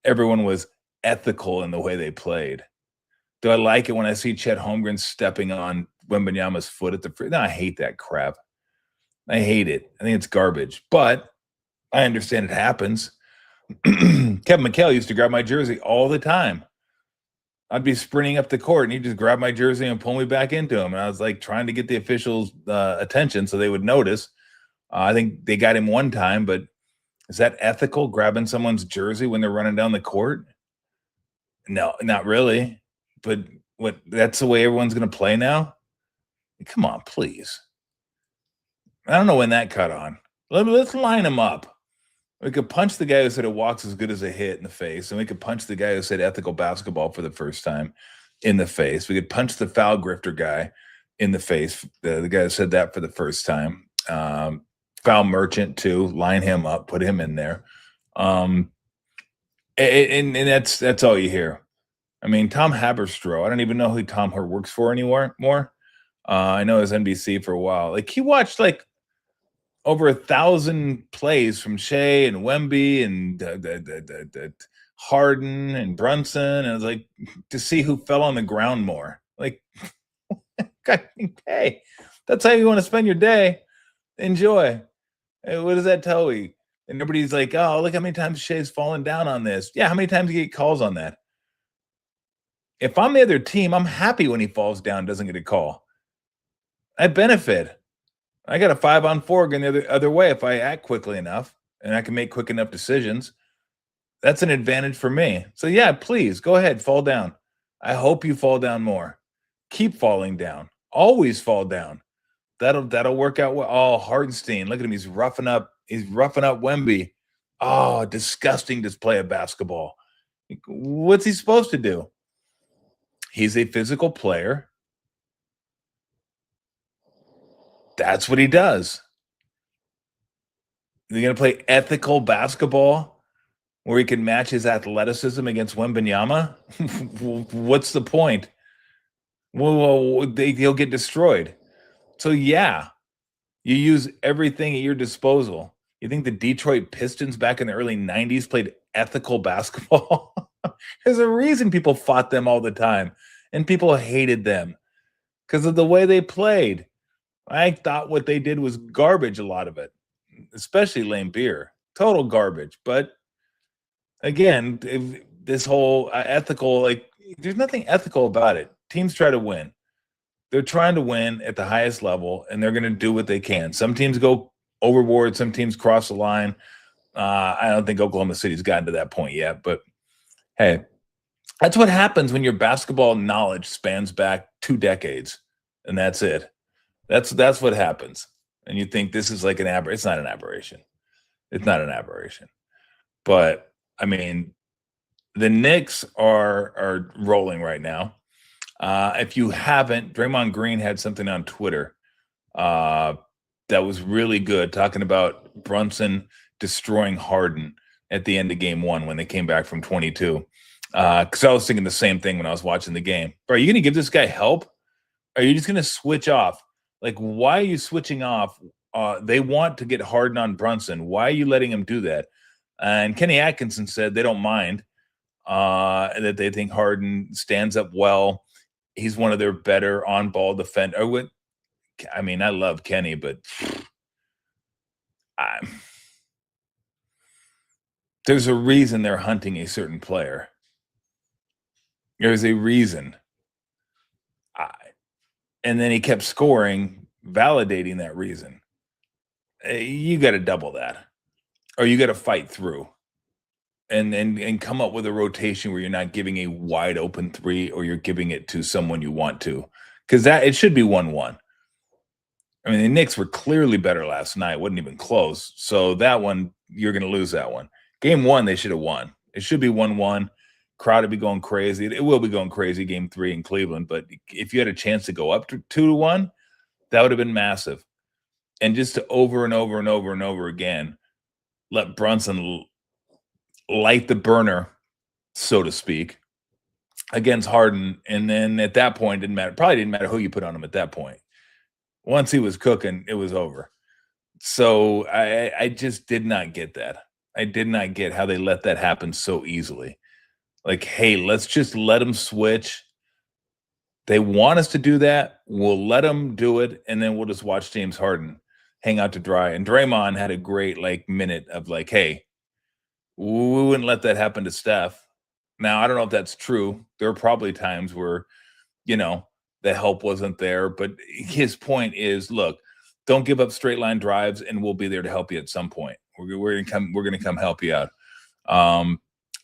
everyone was ethical in the way they played. Do I like it when I see Chet Holmgren stepping on Wembanyama's foot at the free? No, I hate that crap. I hate it. I think it's garbage, but I understand it happens. Kevin McHale used to grab my jersey all the time. I'd be sprinting up the court, and he'd just grab my jersey and pull me back into him. And I was like trying to get the officials' attention so they would notice. I think they got him one time, but is that ethical, grabbing someone's jersey when they're running down the court? No, not really. But that's the way everyone's going to play now? Come on, please. I don't know when that cut on. Let's line them up. We could punch the guy who said it walks as good as a hit in the face, and we could punch the guy who said ethical basketball for the first time in the face. We could punch the foul grifter guy in the face, the guy who said that for the first time. Foul merchant too. Line him up, put him in there, and that's all you hear. I mean, Tom Haberstroh. I don't even know who Tom works for anymore. I know it was NBC for a while. Like, he watched like over 1,000 plays from Shea and Wemby and Harden and Brunson. And I was like, to see who fell on the ground more. Like, hey, that's how you want to spend your day. Enjoy. Hey, what does that tell you? And everybody's like, oh, look how many times Shea's fallen down on this. Yeah, how many times do you get calls on that? If I'm the other team, I'm happy when he falls down and doesn't get a call. I benefit. I got a 5-on-4 going the other way if I act quickly enough and I can make quick enough decisions. That's an advantage for me. So, yeah, please, go ahead, fall down. I hope you fall down more. keep falling down, always fall down. That'll work out well. Oh, Hardenstein, look at him. He's roughing up. He's roughing up Wemby. Oh, disgusting display of basketball. What's he supposed to do? He's a physical player. That's what he does. You're going to play ethical basketball where he can match his athleticism against Wembanyama? What's the point? Well, he'll get destroyed. So, yeah, you use everything at your disposal. You think the Detroit Pistons back in the early 90s played ethical basketball? There's a reason people fought them all the time, and people hated them because of the way they played. I thought what they did was garbage, a lot of it, especially Lane Beer. Total garbage. But again, this whole ethical, like, there's nothing ethical about it. Teams try to win. They're trying to win at the highest level, and they're going to do what they can. Some teams go overboard. Some teams cross the line. I don't think Oklahoma City's gotten to that point yet. But, hey, that's what happens when your basketball knowledge spans back 2 decades, and that's it. That's what happens. And you think this is like an aberration. It's not an aberration. It's not an aberration. But, I mean, the Knicks are rolling right now. If you haven't, Draymond Green had something on Twitter that was really good, talking about Brunson destroying Harden at the end of game 1 when they came back from 22. Because I was thinking the same thing when I was watching the game. Bro, are you going to give this guy help? Are you just going to switch off? Like, why are you switching off? They want to get Harden on Brunson. Why are you letting him do that? And Kenny Atkinson said they don't mind, that they think Harden stands up well. He's one of their better on-ball defenders. I mean, I love Kenny, but there's a reason they're hunting a certain player. There's a reason. And then he kept scoring, validating that reason. You got to double that, or you got to fight through and come up with a rotation where you're not giving a wide open 3, or you're giving it to someone you want to, because that it should be 1-1. I mean, the Knicks were clearly better last night. Wasn't even close. So that one, you're going to lose that one. Game 1, they should have won. It should be 1-1. Crowd would be going crazy. It will be going crazy game 3 in Cleveland. But if you had a chance to go up to 2-1, that would have been massive. And just to over and over and over and over again, let Brunson light the burner, so to speak, against Harden. And then at that point, probably didn't matter who you put on him at that point. Once he was cooking, it was over. So I just did not get that. I did not get how they let that happen so easily. Like, hey, let's just let them switch. They want us to do that. We'll let them do it, and then we'll just watch James Harden hang out to dry. And Draymond had a great minute of hey, we wouldn't let that happen to Steph. Now, I don't know if that's true. There are probably times where, the help wasn't there. But his point is, look, don't give up straight line drives, and we'll be there to help you at some point. We're gonna come help you out.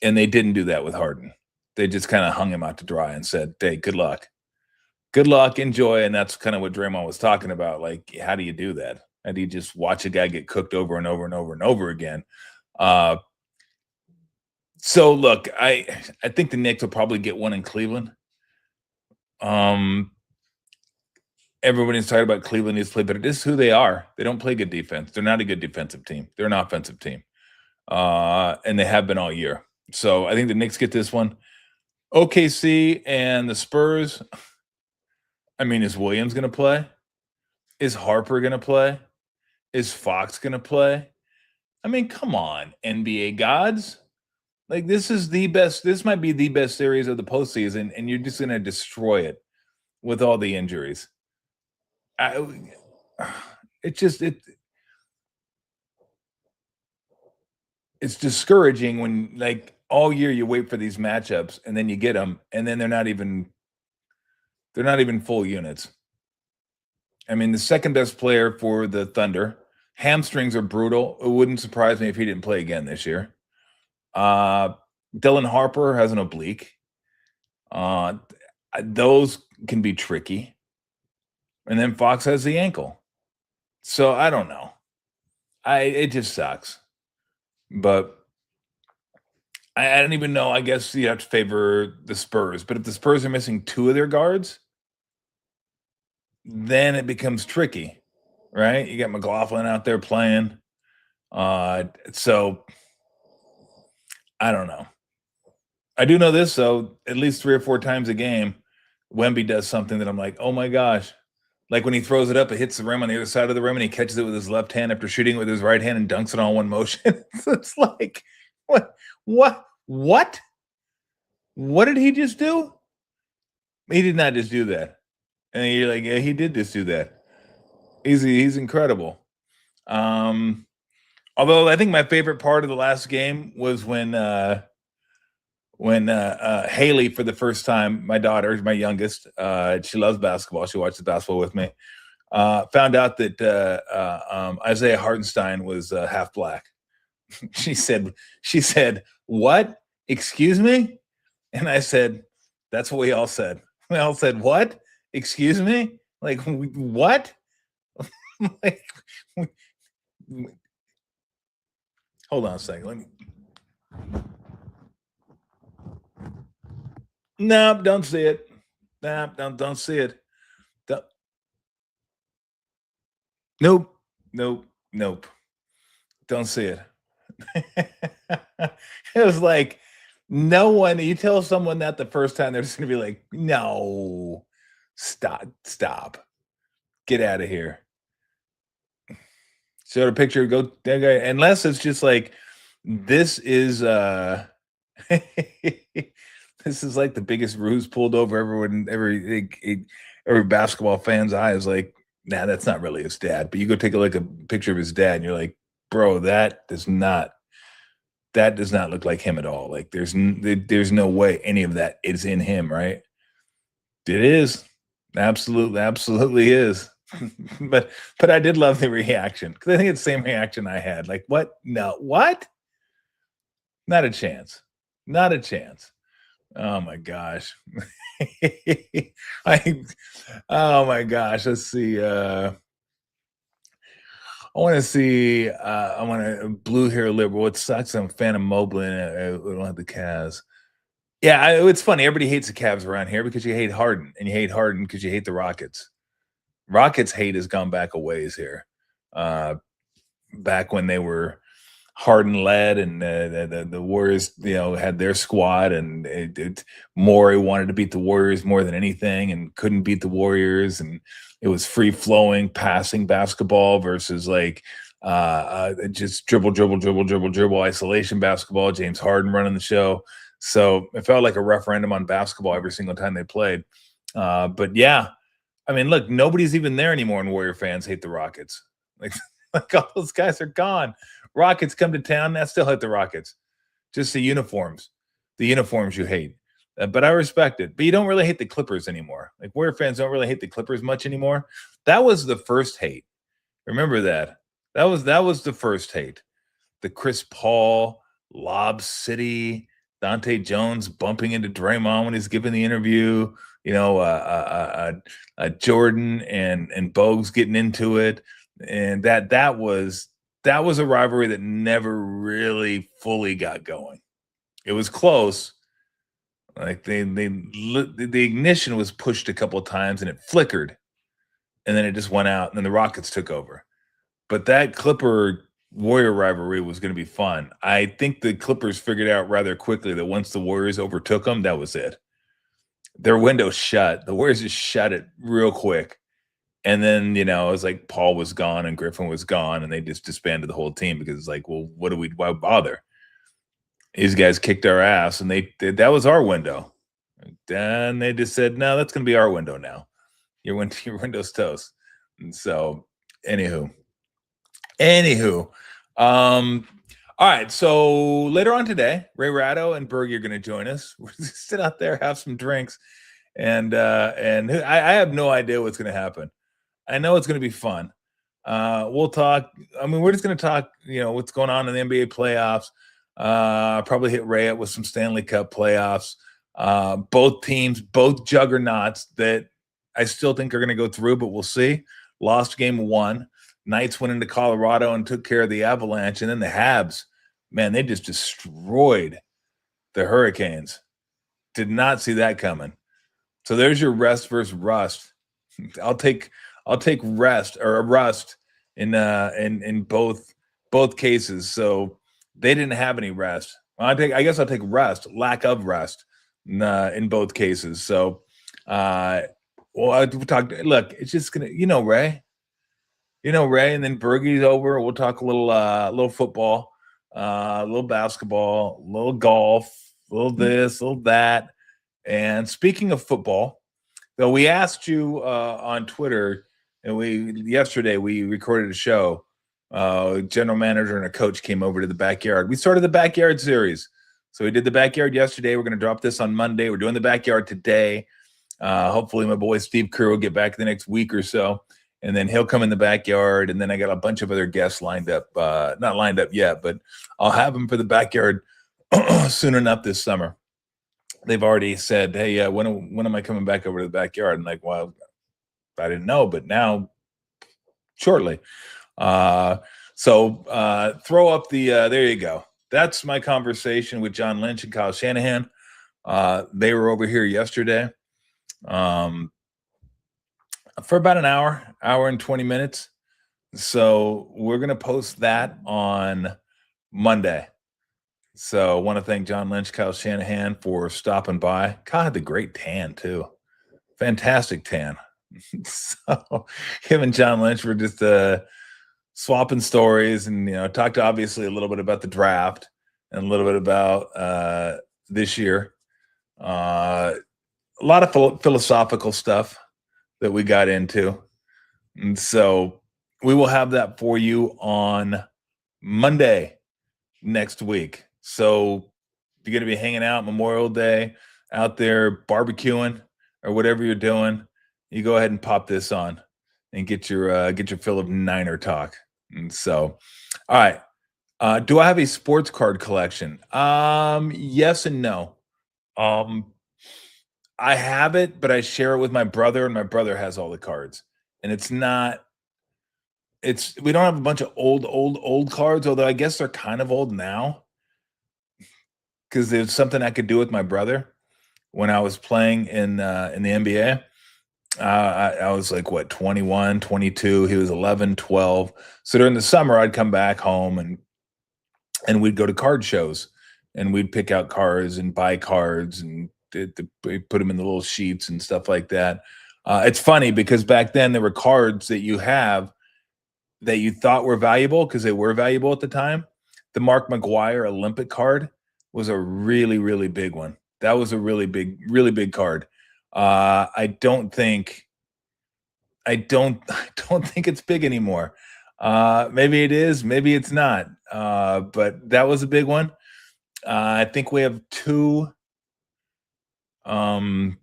And they didn't do that with Harden. They just kind of hung him out to dry and said, hey, good luck. Good luck, enjoy. And that's kind of what Draymond was talking about. Like, how do you do that? How do you just watch a guy get cooked over and over and over and over again? So, look, I think the Knicks will probably get one in Cleveland. Everybody's talking about Cleveland needs to play, but it is who they are. They don't play good defense. They're not a good defensive team. They're an offensive team. And they have been all year. So I think the Knicks get this one. OKC and the Spurs. I mean, is Williams going to play? Is Harper going to play? Is Fox going to play? I mean, come on, NBA gods. This is the best. This might be the best series of the postseason, and you're just going to destroy it with all the injuries. It's discouraging when all year you wait for these matchups and then you get them, and then they're not even full units. I mean, the second best player for the Thunder, hamstrings are brutal. It wouldn't surprise me if he didn't play again this year. Dylan Harper has an oblique. those can be tricky. And then Fox has the ankle. So I don't know. It just sucks. But I don't even know. I guess you have to favor the Spurs. But if the Spurs are missing 2 of their guards, then it becomes tricky, right? You got McLaughlin out there playing. So I don't know. I do know this, though. At least 3 or 4 times a game, Wemby does something that I'm like, oh my gosh. Like when he throws it up, it hits the rim on the other side of the rim, and he catches it with his left hand after shooting it with his right hand and dunks it all in one motion. So it's like, what? What did he just do? He did not just do that. And you're like, yeah, he did just do that. He's incredible. Although I think my favorite part of the last game was when Haley, for the first time, my daughter, my youngest, she loves basketball. She watches basketball with me. Found out that Isaiah Hartenstein was half black. She said, "What? Excuse me?" And I said, "That's what we all said. We all said, what? Excuse me? Like, what?" Like, hold on a second. Let me. Nope, don't see it. Nope, don't see it. Nope. Don't see it. It was like no one. You tell someone that the first time, they're just gonna be like, "No, stop, get out of here." Showed a picture. Go unless it's just like this is this is like the biggest ruse pulled over everyone, every basketball fan's eyes. Like, nah, that's not really his dad. But you go take a picture of his dad, and you're like, bro, that does not look like him at all. Like, there's no way any of that is in him, right? It is. Absolutely is. but I did love the reaction, because I think it's the same reaction I had. Like, what? No, what? Not a chance. Not a chance. Oh my gosh. Oh my gosh. Let's see. I want to see. I want to blue hair liberal. It sucks. I'm a fan of Mobley. I don't have the Cavs. Yeah, it's funny. Everybody hates the Cavs around here because you hate Harden, and you hate Harden because you hate the Rockets. Rockets hate has gone back a ways here. Back when they were Harden led, and the Warriors, had their squad, and Morey wanted to beat the Warriors more than anything, and couldn't beat the Warriors, and it was free flowing passing basketball versus like just dribble isolation basketball. James Harden running the show, so it felt like a referendum on basketball every single time they played. But yeah, I mean, look, nobody's even there anymore, and Warrior fans hate the Rockets. Like all those guys are gone. Rockets come to town, I still hate the Rockets. Just the uniforms you hate. But I respect it. But you don't really hate the Clippers anymore. Like, Warrior fans don't really hate the Clippers much anymore. That was the first hate. Remember that. That was the first hate. The Chris Paul, Lob City, Dante Jones bumping into Draymond when he's giving the interview. Jordan and Bogues getting into it. And that was a rivalry that never really fully got going. It was close. Like the ignition was pushed a couple of times, and it flickered, and then it just went out, and then the Rockets took over. But that Clipper Warrior rivalry was going to be fun. I think the Clippers figured out rather quickly that once the Warriors overtook them, that was it. Their window shut. The Warriors just shut it real quick. And then, it was like Paul was gone and Griffin was gone, and they just disbanded the whole team because it's like, well, why bother? These guys kicked our ass, and that was our window. Then they just said, no, that's going to be our window now. Your window's toast. And so, anywho. All right. So later on today, Ray Ratto and Bergie are going to join us. We're going to sit out there, have some drinks, and I have no idea what's going to happen. I know it's going to be fun. We'll talk. I mean, we're just going to talk, what's going on in the NBA playoffs. Probably hit Ray up with some Stanley Cup playoffs. Both teams, both juggernauts that I still think are going to go through, but we'll see. Lost game 1. Knights went into Colorado and took care of the Avalanche. And then the Habs, man, they just destroyed the Hurricanes. Did not see that coming. So there's your rest versus rust. I'll take rest or a rust in both cases. So they didn't have any rest. I guess I'll take rest, lack of rest in both cases. So we'll talk. Look, it's just gonna, Ray. Ray, and then Bergie's over. We'll talk a little football, a little basketball, a little golf, a little this, a little that. And speaking of football, though, we asked you on Twitter, and yesterday we recorded a show. General manager and a coach came over to the backyard. We started the backyard series. So we did the backyard yesterday. We're going to drop this on Monday. We're doing the backyard today. Hopefully my boy Steve Kerr will get back the next week or so, and then he'll come in the backyard. And then I got a bunch of other guests lined up, not lined up yet, but I'll have them for the backyard soon enough this summer. They've already said, hey, when am I coming back over to the backyard? And like, well, I didn't know, but now shortly. So throw up the, there you go. That's my conversation with John Lynch and Kyle Shanahan. They were over here yesterday for about an hour and 20 minutes. So we're going to post that on Monday. So I want to thank John Lynch, Kyle Shanahan for stopping by. Kyle had the great tan too. Fantastic tan. So him and John Lynch were just swapping stories and, talked obviously a little bit about the draft and a little bit about this year. A lot of philosophical stuff that we got into. And so we will have that for you on Monday next week. So if you're going to be hanging out Memorial Day, out there barbecuing or whatever you're doing, you go ahead and pop this on and get your fill of Niner talk. And so, all right. Do I have a sports card collection? Yes and no. I have it, but I share it with my brother, and my brother has all the cards. And we don't have a bunch of old cards, although I guess they're kind of old now. Because there's something I could do with my brother when I was playing in the NBA. I was like, 21, 22. He was 11, 12. So during the summer, I'd come back home and we'd go to card shows and we'd pick out cards and buy cards and put them in the little sheets and stuff like that. It's funny because back then there were cards that you have that you thought were valuable because they were valuable at the time. The Mark McGuire Olympic card was a really, really big one. That was a really big card. I don't think it's big anymore. Maybe it is, maybe it's not. But that was a big one. I think we have two Ken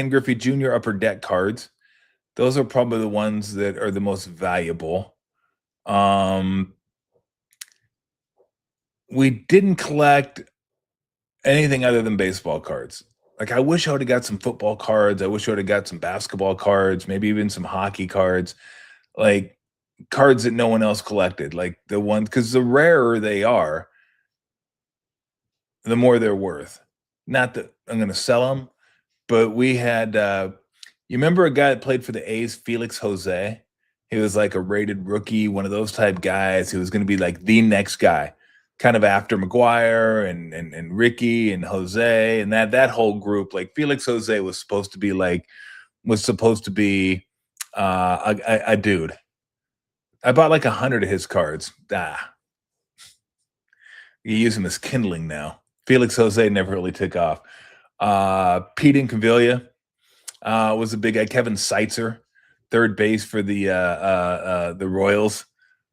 Griffey Jr. Upper Deck cards. Those are probably the ones that are the most valuable. We didn't collect anything other than baseball cards. Like, I wish I would have got some football cards. I wish I would have got some basketball cards, maybe even some hockey cards, like cards that no one else collected. Like the ones, because the rarer they are, the more they're worth. Not that I'm going to sell them, but we had, you remember a guy that played for the A's, Felix Jose? He was like a rated rookie, one of those type guys who was going to be like the next guy, kind of after McGuire and Ricky and Jose and that whole group. Like Felix Jose was supposed to be a dude. I bought like 100 of his cards. You use them as kindling now. Felix Jose never really took off. Pete Incaviglia was a big guy. Kevin Seitzer, third base for the Royals,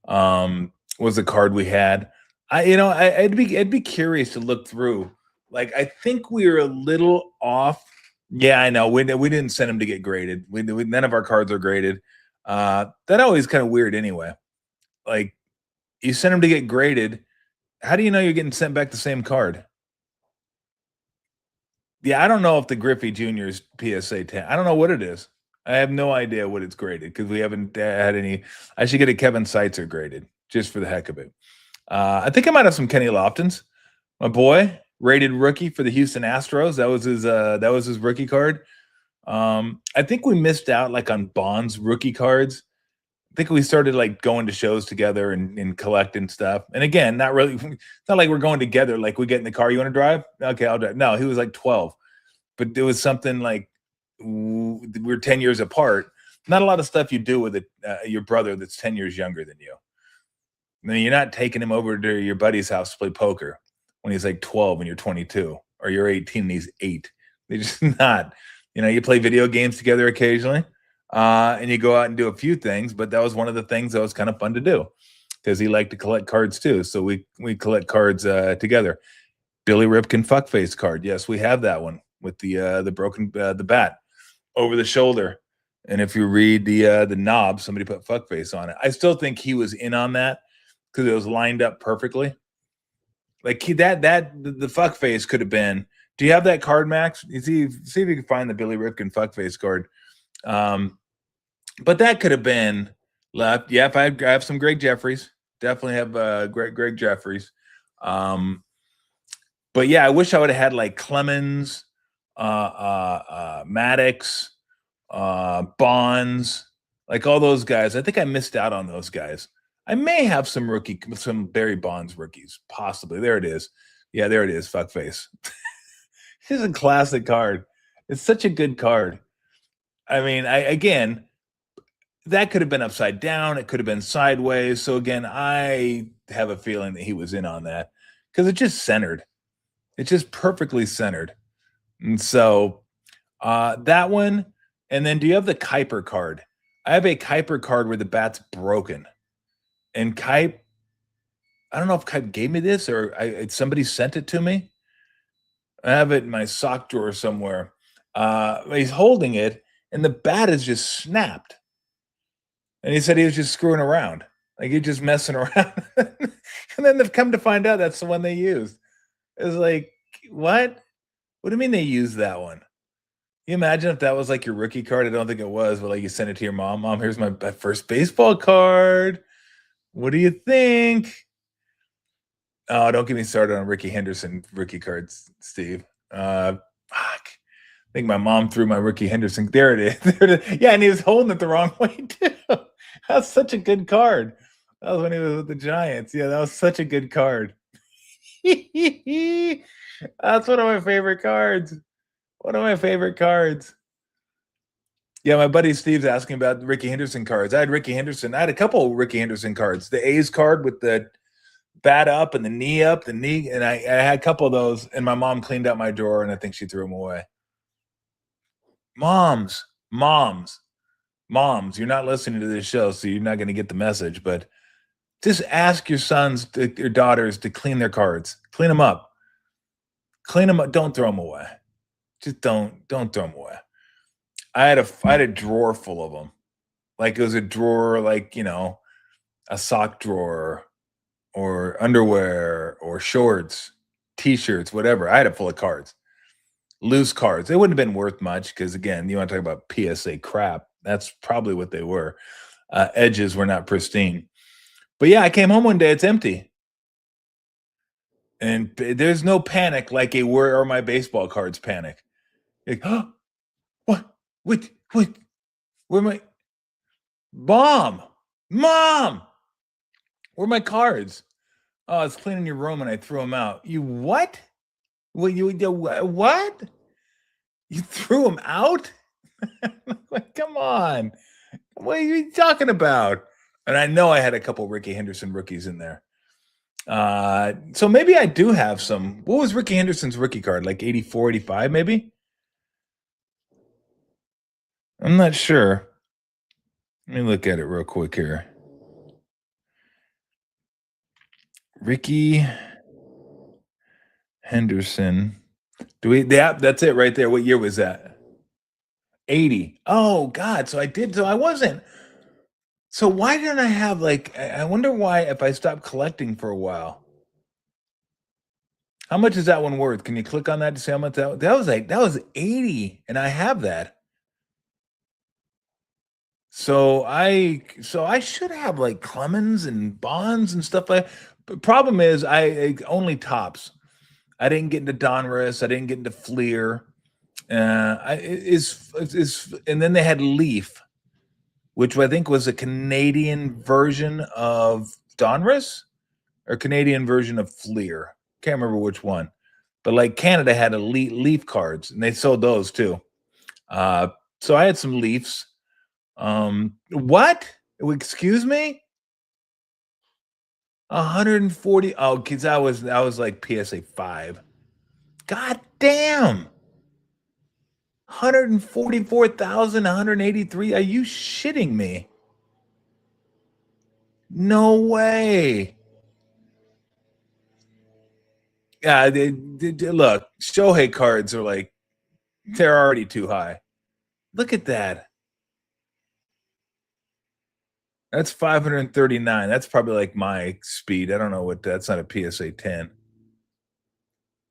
was a card we had. I'd be curious to look through. Like, I think we were a little off. Yeah, I know. We didn't send them to get graded. None of our cards are graded. That always kind of weird anyway. Like, you send them to get graded, How do you know you're getting sent back the same card? Yeah, I don't know if the Griffey Jr.'s PSA 10. I don't know what it is. I have no idea what it's graded because we haven't had any. I should get a Kevin Seitzer graded just for the heck of it. I think I might have some Kenny Loftons. My boy, rated rookie for the Houston Astros. That was his rookie card. I think we missed out like on Bonds rookie cards. I think we started like going to shows together and collecting stuff. And again, not really. It's not like we're going together. Like we get in the car. You want to drive? Okay, I'll drive. No, he was like 12, but there was something like we're 10 years apart. Not a lot of stuff you do with your brother that's 10 years younger than you. I mean, you're not taking him over to your buddy's house to play poker when he's like 12 and you're 22, or you're 18 and he's 8. They're just not. You play video games together occasionally, and you go out and do a few things. But that was one of the things that was kind of fun to do because he liked to collect cards too. So we collect cards together. Billy Ripken fuckface card. Yes, we have that one with the broken the bat over the shoulder. And if you read the knob, somebody put fuckface on it. I still think he was in on that because it was lined up perfectly. Like the fuck face could have been. Do you have that card, Max? You see if you can find the Billy Ripken fuck face card. But that could have been left. Yeah, if I have some Greg Jeffries, definitely have Greg Jeffries. But yeah, I wish I would have had like Clemens, Maddox, Bonds, like all those guys. I think I missed out on those guys. I may have some Barry Bonds rookies, possibly. There it is. Yeah, there it is. Fuckface. This is a classic card. It's such a good card. I mean, again, that could have been upside down. It could have been sideways. So again, I have a feeling that he was in on that because it just centered. It's just perfectly centered. And so that one. And then do you have the Kuiper card? I have a Kuiper card where the bat's broken. And Kuip, I don't know if Kuip gave me this or somebody sent it to me. I have it in my sock drawer somewhere. He's holding it, and the bat is just snapped. And he said he was just screwing around. Like he's just messing around. And then they've come to find out that's the one they used. It's like, what? What do you mean they used that one? You imagine if that was like your rookie card? I don't think it was, but like you sent it to your mom. Mom, here's my first baseball card. What do you think? Oh, don't get me started on Ricky Henderson rookie cards, Steve. Fuck. I think my mom threw my Ricky Henderson. There it is. There it is. Yeah, and he was holding it the wrong way too. That's such a good card. That was when he was with the Giants. Yeah, that was such a good card. That's one of my favorite cards. One of my favorite cards. Yeah, my buddy Steve's asking about Ricky Henderson cards. I had Ricky Henderson. I had a couple Ricky Henderson cards. The A's card with the bat up and the knee up, and I had a couple of those, and my mom cleaned out my drawer, and I think she threw them away. Moms, you're not listening to this show, so you're not going to get the message, but just ask your sons, your daughters to clean their cards. Clean them up. Clean them up. Don't throw them away. Just don't throw them away. I had a drawer full of them. Like it was a drawer, like, a sock drawer or underwear or shorts, t-shirts, whatever. I had it full of cards, loose cards. They wouldn't have been worth much because, again, you want to talk about PSA crap. That's probably what they were. Edges were not pristine. But yeah, I came home one day, it's empty. And there's no panic like a where are my baseball cards panic. Like, oh, what? Wait, where my mom? Where are my cards? Oh, I was cleaning your room and I threw them out. You what? What? You threw them out? Like, come on. What are you talking about? And I know I had a couple Ricky Henderson rookies in there. So maybe I do have some. What was Ricky Henderson's rookie card? Like 84, 85, maybe? I'm not sure. Let me look at it real quick here. Ricky Henderson. That's it right there. What year was that? 80. Oh God. So I wasn't. So why didn't I have I wonder why if I stopped collecting for a while. How much is that one worth? Can you click on that to see how much that was 80, and I have that. So I should have like Clemens and Bonds and stuff like. But problem is I only tops. I didn't get into Donruss. I didn't get into Fleer. And then they had Leaf, which I think was a Canadian version of Donruss or Canadian version of Fleer. Can't remember which one, but like Canada had elite Leaf cards, and they sold those too. So I had some Leafs. What? Excuse me? 140. Oh, because I was like PSA 5. God damn. 144,183. Are you shitting me? No way. Yeah, look, Shohei cards are like, they're already too high. Look at that. That's 539. That's probably like my speed. I don't know what that's not a PSA 10.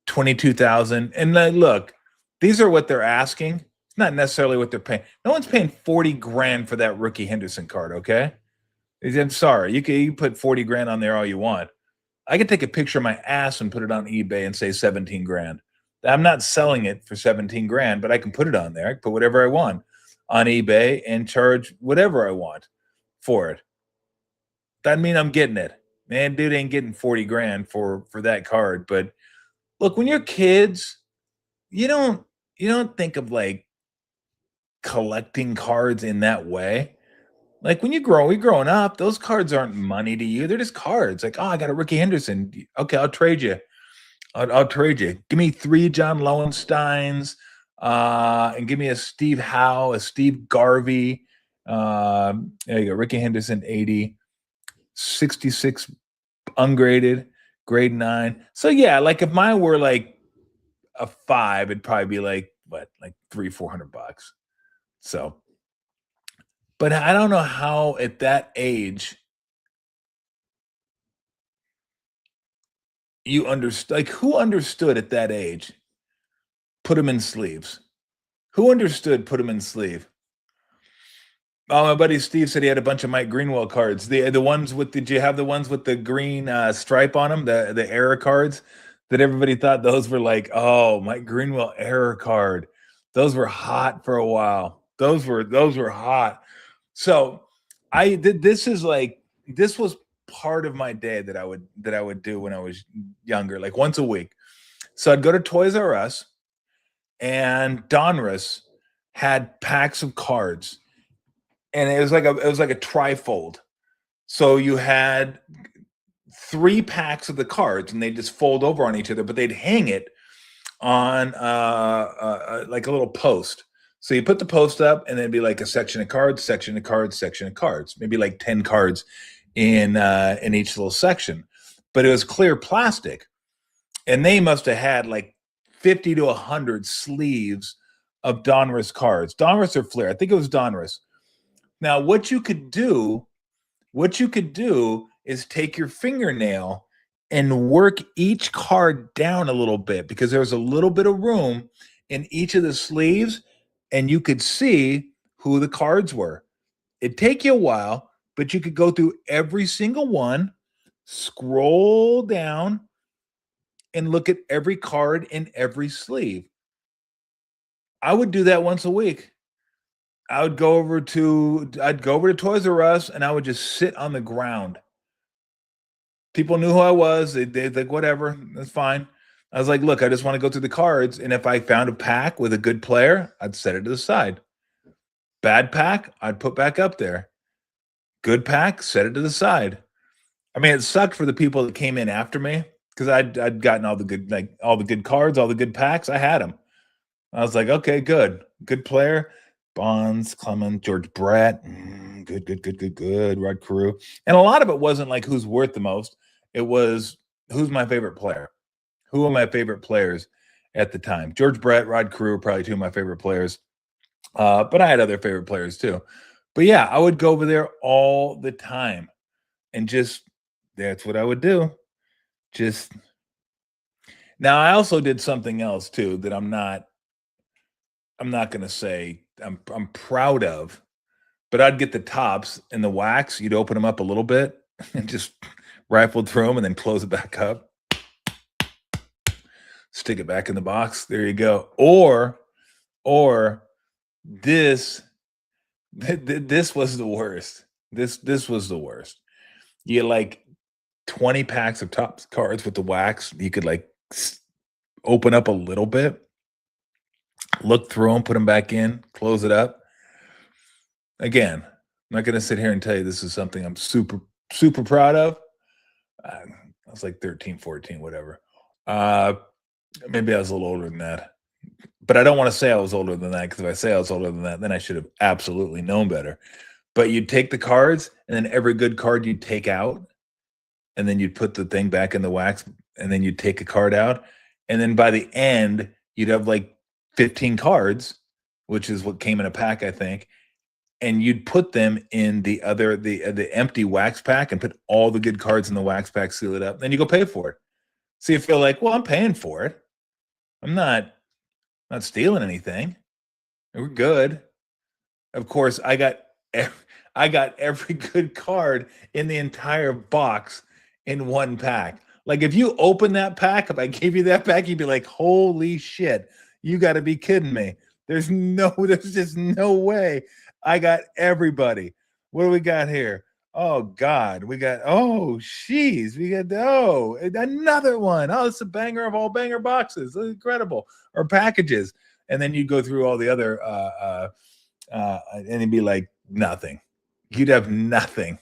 22,000. And look, these are what they're asking. It's not necessarily what they're paying. No one's paying 40 grand for that Rookie Henderson card, okay? I'm sorry. You can put 40 grand on there all you want. I could take a picture of my ass and put it on eBay and say 17 grand. I'm not selling it for 17 grand, but I can put it on there. I can put whatever I want on eBay and charge whatever I want for it. Doesn't mean I'm getting it. Man, dude ain't getting 40 grand for that card. But look, when you're kids, you don't think of like collecting cards in that way. Like when you're growing up, those cards aren't money to you. They're just cards. Like, oh, I got a Ricky Henderson. Okay, I'll trade you. I'll trade you. Give me 3 John Lowensteins, and give me a Steve Howe, a Steve Garvey. There you go. Ricky Henderson, 80, 66 ungraded, grade 9. So yeah, like if mine were like a 5, it'd probably be like what, like $300-400. So, but I don't know how at that age you understood. Like who understood at that age? Put them in sleeves. Who understood? Put them in sleeve. Oh, my buddy Steve said he had a bunch of Mike Greenwell cards. The ones with did you have the ones with the green stripe on them? The error cards that everybody thought those were like, oh, Mike Greenwell error card. Those were hot for a while. Those were hot. So I did. This was part of my day that I would do when I was younger, like once a week. So I'd go to Toys R Us, and Donruss had packs of cards, and it was like a trifold. So you had 3 packs of the cards, and they just fold over on each other, but they'd hang it on like a little post. So you put the post up, and then it'd be like a section of cards, section of cards, section of cards, maybe like 10 cards in each little section. But it was clear plastic, and they must have had like 50 to 100 sleeves of Donruss cards. Donruss or Flair? I think it was Donruss. Now, what you could do is take your fingernail and work each card down a little bit, because there was a little bit of room in each of the sleeves, and you could see who the cards were. It'd take you a while, but you could go through every single one, scroll down, and look at every card in every sleeve. I would do that once a week. I'd go over to Toys R Us, and I would just sit on the ground. People knew who I was. They'd like, whatever, that's fine. I was like, look, I just want to go through the cards, and if I found a pack with a good player, I'd set it to the side. Bad pack, I'd put back up there. Good pack, set it to the side. I mean, it sucked for the people that came in after me, because I'd gotten all the good cards, all the good packs. I had them. I was like, okay, good player. Bonds, Clemens, George Brett, good. Rod Carew. And a lot of it wasn't like who's worth the most. It was who's my favorite player. Who are my favorite players at the time? George Brett, Rod Carew, probably 2 of my favorite players. But I had other favorite players too. But yeah, I would go over there all the time, and just that's what I would do. Just Now I also did something else too that I'm not going to say I'm proud of, but I'd get the tops and the wax. You'd open them up a little bit and just rifle through them and then close it back up. Stick it back in the box. There you go. Or this was the worst. This was the worst. You get like 20 packs of Topps cards with the wax. You could like open up a little bit, look through them, put them back in, close it up. Again, I'm not going to sit here and tell you this is something I'm super, super proud of. I was like 13, 14, whatever. Maybe I was a little older than that. But I don't want to say I was older than that, because if I say I was older than that, then I should have absolutely known better. But you'd take the cards, and then every good card you'd take out, and then you'd put the thing back in the wax, and then you'd take a card out. And then by the end, you'd have like 15 cards, which is what came in a pack, I think. And you'd put them in the empty wax pack and put all the good cards in the wax pack, seal it up. Then you go pay for it. So you feel like, well, I'm paying for it. I'm not stealing anything. We're good. Of course, I got every good card in the entire box in one pack. Like if you open that pack, if I gave you that pack, you'd be like, holy shit, you got to be kidding me. There's just no way. I got everybody. What do we got here? Oh God, we got, another one. Oh, it's a banger of all banger boxes. Incredible. Or packages. And then you go through all the other and it'd be like nothing. You'd have nothing.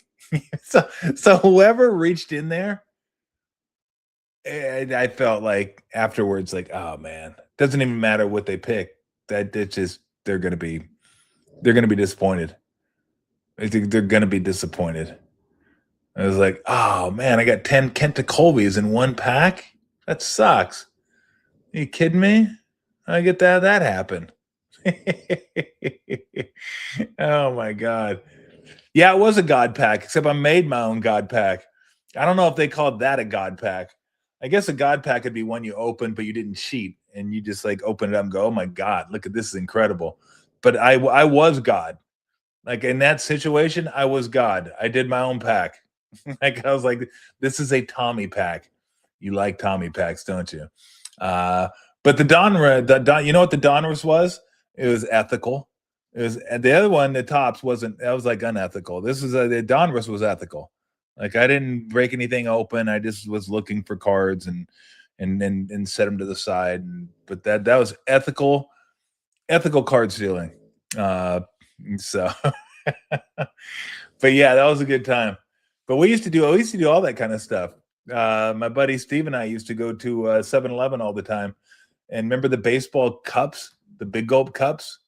so whoever reached in there, I felt like afterwards, like, oh man, doesn't even matter what they pick. That it's just they're gonna be disappointed. I think they're gonna be disappointed. I was like, oh man, I got 10 Kenta Colbys in one pack. That sucks. Are you kidding me? I get that happened. Oh my God. Yeah, it was a God pack, except I made my own God pack. I don't know if they called that a God pack. I guess a God pack would be one you opened, but you didn't cheat, and you just like open it up and go, oh my God, look at this, is incredible. But I was God. Like in that situation, I was God. I did my own pack. Like I was like, this is a Tommy pack. You like Tommy packs, don't you? But the Donruss, you know what the Donruss was? It was ethical. It was, and the other one, the Topps, wasn't. That was like unethical. This is the Donruss was ethical. Like I didn't break anything open. I just was looking for cards and set them to the side. But that was ethical card stealing. So, but yeah, that was a good time. But we used to do all that kind of stuff. My buddy Steve and I used to go to 7-Eleven all the time. And remember the baseball cups, the big gulp cups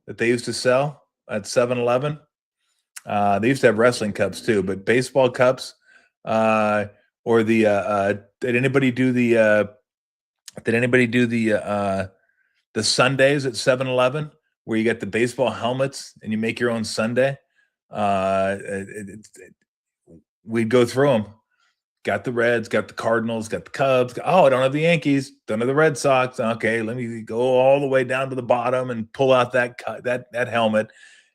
that they used to sell at 7-Eleven? They used to have wrestling cups too, but baseball cups, or the did anybody do the Sundays at 7-Eleven where you get the baseball helmets and you make your own Sunday? We'd go through them. Got the Reds, got the Cardinals, got the Cubs. I don't have the Yankees. Don't have the Red Sox. Okay, let me go all the way down to the bottom and pull out that helmet,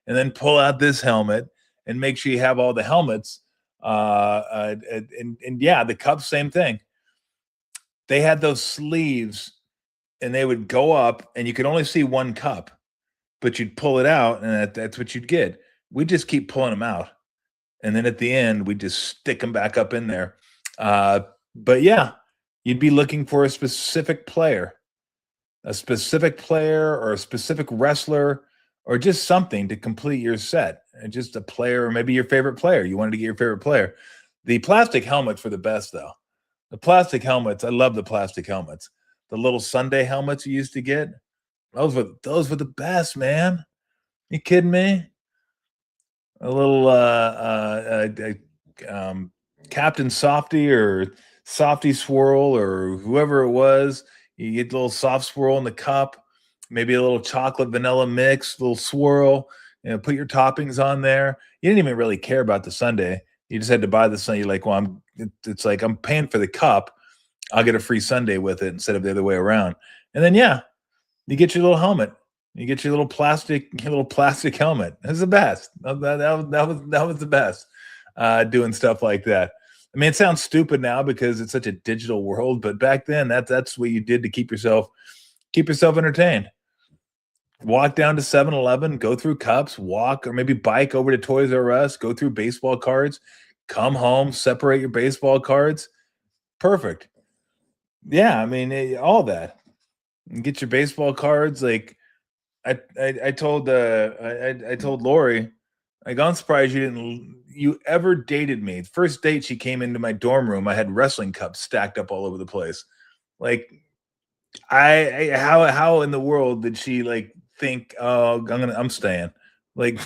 and then pull out this helmet and make sure you have all the helmets. And yeah, the Cubs, same thing. They had those sleeves, and they would go up, and you could only see one cup, but you'd pull it out, and that's what you'd get. We'd just keep pulling them out, and then at the end, we'd just stick them back up in there. But yeah, you'd be looking for a specific player or a specific wrestler, or just something to complete your set. And just a player, or maybe your favorite player. You wanted to get your favorite player. The plastic helmets were the best, though. The plastic helmets, I love the plastic helmets. The little Sunday helmets you used to get, those were the best, man. You kidding me? A little Captain Softy or Softy Swirl or whoever it was. You get a little soft swirl in the cup, maybe a little chocolate vanilla mix, little swirl. Put your toppings on there. You didn't even really care about the sundae. You just had to buy the sundae. You're like, well, it's like I'm paying for the cup, I'll get a free sundae with it instead of the other way around. And then yeah, you get your little helmet. You get your little plastic helmet. It was the best. That was the best. Doing stuff like that. I mean, it sounds stupid now because it's such a digital world, but back then that's what you did to keep yourself entertained. Walk down to 7-Eleven, go through Cups, walk or maybe bike over to Toys R Us, go through baseball cards, come home, separate your baseball cards. Perfect. Yeah, I mean, all that. Get your baseball cards. Like I told I told Lori, like, I'm surprised you ever dated me. First date, she came into my dorm room. I had wrestling cups stacked up all over the place. Like, how in the world did she like think, oh, I'm staying? Like,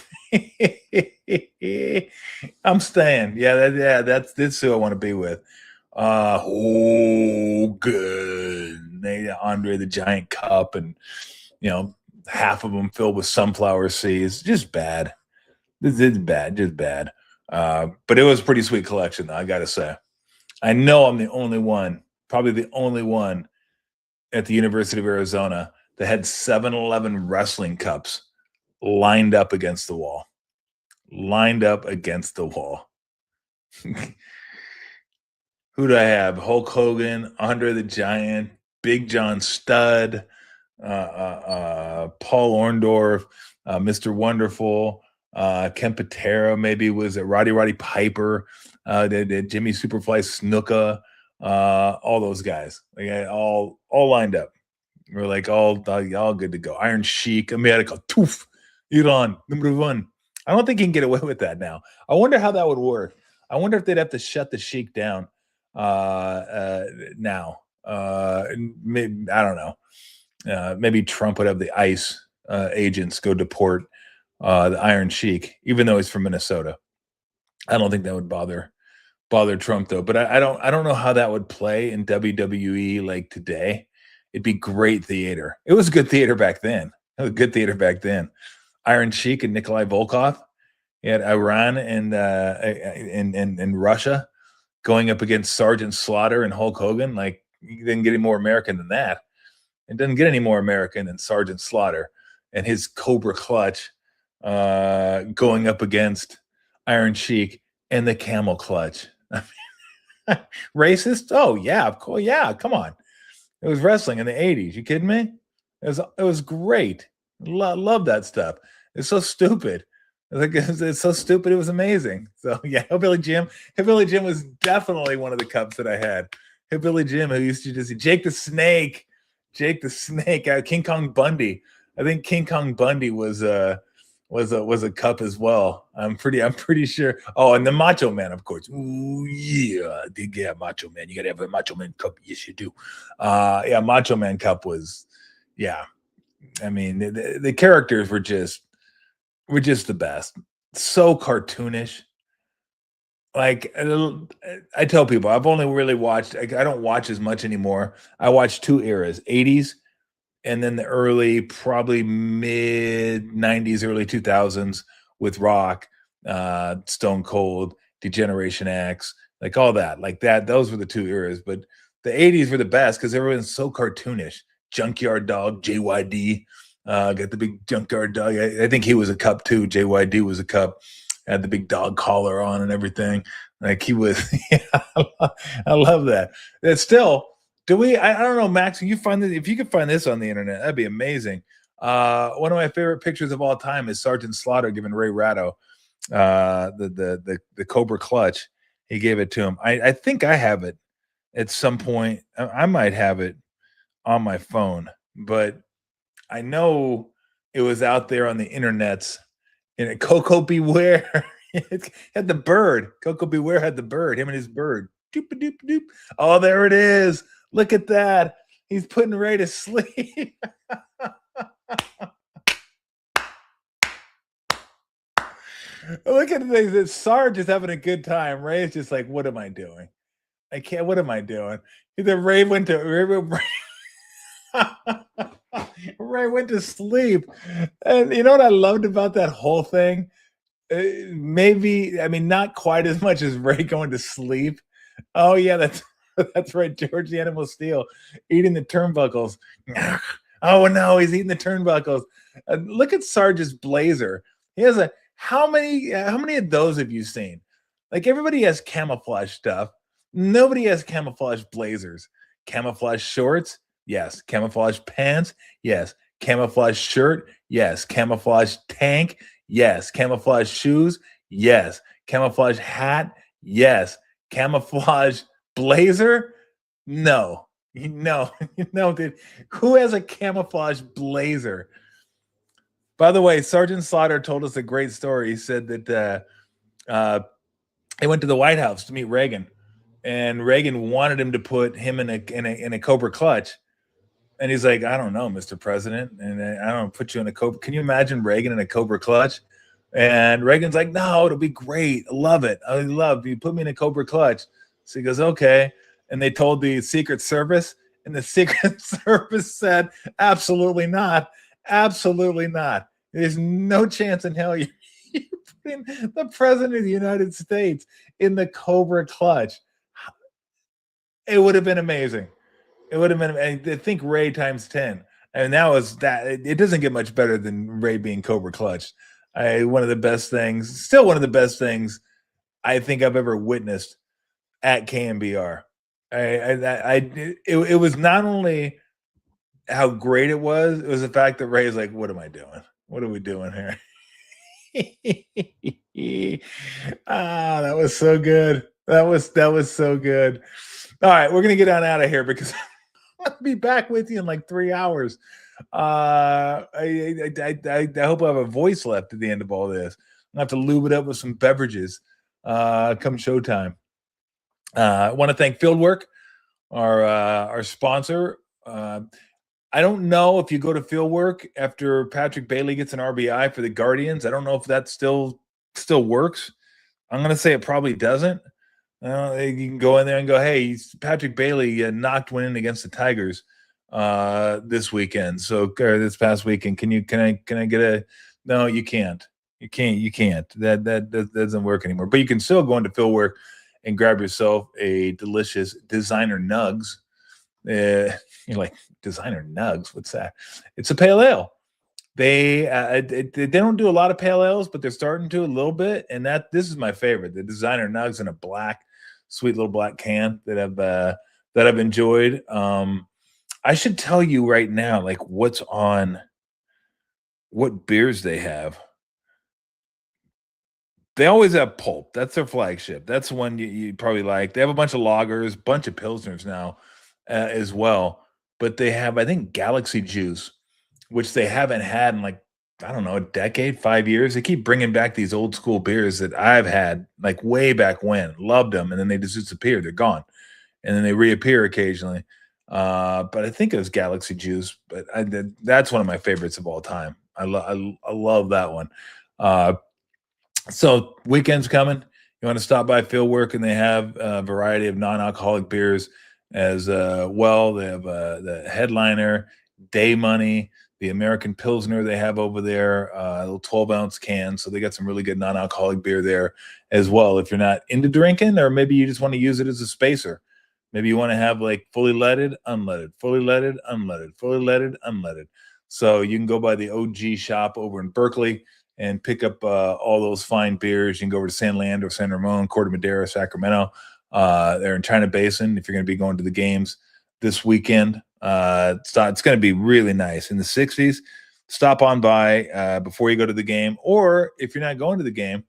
I'm staying. That's who I want to be with. Oh, good. Andre the Giant cup, and half of them filled with sunflower seeds. Just bad. It's bad, just bad. But it was a pretty sweet collection, though, I gotta say. I know I'm the only one, probably the only one at the University of Arizona that had 7-Eleven wrestling cups lined up against the wall. Lined up against the wall. Who do I have? Hulk Hogan, Andre the Giant, Big John Studd, Paul Orndorff, Mr. Wonderful, Ken Patera, maybe was it Roddy Piper, Jimmy Superfly Snuka, all those guys, like, all lined up. We're like all good to go. Iron Sheik, America, Toof, Iran, number one. I don't think he can get away with that now. I wonder how that would work. I wonder if they'd have to shut the Sheik down now. Maybe, I don't know. Maybe Trump would have the ICE agents go deport the Iron Sheik, even though he's from Minnesota. I don't think that would bother Trump, though. But I don't know how that would play in WWE like today. It'd be great theater. It was good theater back then. It was good theater back then. Iron Sheik and Nikolai Volkov. You had Iran and Russia going up against Sergeant Slaughter and Hulk Hogan. Like, you didn't get any more American than that. It doesn't get any more American than Sergeant Slaughter and his Cobra Clutch going up against Iron Sheik and the Camel Clutch. Racist? Oh yeah, of course. Yeah, come on. It was wrestling in the 80s. You kidding me? It was great. Love that stuff. It's so stupid. It's so stupid. It was amazing. So yeah, Hillbilly Jim. Hillbilly Jim was definitely one of the cups that I had. Hillbilly Jim, who used to just Jake the Snake, King Kong Bundy. I think King Kong Bundy was a cup as well. I'm pretty sure. Oh, and the Macho Man, of course. Ooh yeah, Macho Man. You gotta have a Macho Man cup. Yes, you do. Yeah, Macho Man cup was. Yeah, I mean the characters were just the best. So cartoonish. Like, I tell people, I've only really watched. I don't watch as much anymore. I watch two eras: 80s and then the early, probably mid 90s, early 2000s with Rock, Stone Cold, Degeneration X, like all that, like that. Those were the two eras, but the 80s were the best because everyone's so cartoonish. Junkyard Dog, JYD, got the big Junkyard Dog. I think he was a cup too. JYD was a cup, had the big dog collar on and everything. Like he was. Yeah, I love that. It's still. Do we? I don't know, Max. If you could find this on the internet, that'd be amazing. One of my favorite pictures of all time is Sergeant Slaughter giving Ray Ratto the Cobra Clutch. He gave it to him. I think I have it at some point. I might have it on my phone, but I know it was out there on the internets. And Coco Beware it had the bird. Coco Beware had the bird. Him and his bird. Doop doop doop. Oh, there it is. Look at that. He's putting Ray to sleep. Look at this. Sarge is having a good time. Ray is just like, what am I doing? What am I doing? Ray went to Ray went to sleep. And you know what I loved about that whole thing? Maybe, I mean, not quite as much as Ray going to sleep. Oh, yeah, that's That's right, George the Animal Steel eating the turnbuckles. Oh no, he's eating the turnbuckles. Look at Sarge's blazer. He has a how many of those have you seen? Like everybody has camouflage stuff. Nobody has camouflage blazers. Camouflage shorts, yes. Camouflage pants, yes. Camouflage shirt, yes. Camouflage tank, yes. Camouflage shoes, yes. Camouflage hat, yes. Camouflage blazer, no. No, no, dude. Who has a camouflage blazer? By the way, Sergeant Slaughter told us a great story. He said that he went to the White House to meet Reagan, and Reagan wanted him to put him in a Cobra clutch. And he's like, I don't know, Mr. President, and I don't put you in a Cobra. Can you imagine Reagan in a Cobra clutch? And Reagan's like, no, it'll be great. I love it. I love you. Put me in a Cobra clutch. So he goes, okay. And they told the Secret Service, and the Secret Service said, absolutely not. Absolutely not. There's no chance in hell you're putting the President of the United States in the Cobra clutch. It would have been amazing. It would have been, I think, Ray times 10. And that was that. It doesn't get much better than Ray being Cobra clutch. One of the best things, still one of the best things I think I've ever witnessed at KMBR. It was not only how great it was the fact that Ray's like, what am I doing? What are we doing here? That was so good. That was so good. All right, we're gonna get on out of here because I'll be back with you in like 3 hours. I hope I have a voice left at the end of all this. I'll have to lube it up with some beverages come showtime. I want to thank Fieldwork, our sponsor. I don't know if you go to Fieldwork after Patrick Bailey gets an RBI for the Guardians. I don't know if that still works. I'm going to say it probably doesn't. You can go in there and go, hey, Patrick Bailey knocked one in against the Tigers this weekend. So or this past weekend, can I get a? No, you can't. You can't. That doesn't work anymore. But you can still go into Fieldwork and grab yourself a delicious designer nugs. You're like, designer nugs? What's that? It's a pale ale. They don't do a lot of pale ales, but they're starting to a little bit. And this is my favorite, the designer nugs in a black, sweet little black can that I've enjoyed. I should tell you right now, like what beers they have. They always have Pulp. That's their flagship. That's the one you probably like. They have a bunch of lagers, bunch of pilsners now as well. But they have, I think, Galaxy Juice, which they haven't had in like, I don't know, a decade, 5 years. They keep bringing back these old school beers that I've had like way back when. Loved them, and then they just disappear. They're gone. And then they reappear occasionally. But I think it was Galaxy Juice. But that's one of my favorites of all time. I love that one. So weekend's coming. You want to stop by Fieldwork, and they have a variety of non-alcoholic beers as well. They have the Headliner, Day Money, the American Pilsner they have over there, little 12-ounce cans. So they got some really good non-alcoholic beer there as well. If you're not into drinking, or maybe you just want to use it as a spacer. Maybe you want to have like fully leaded, unleaded, fully leaded, unleaded, fully leaded, unleaded. So you can go by the OG shop over in Berkeley and pick up all those fine beers. You can go over to San Leandro, San Ramon, Corte Madera, Sacramento. They're in China Basin. If you're going to be going to the games this weekend, it's going to be really nice in the 60s. Stop on by before you go to the game, or if you're not going to the game,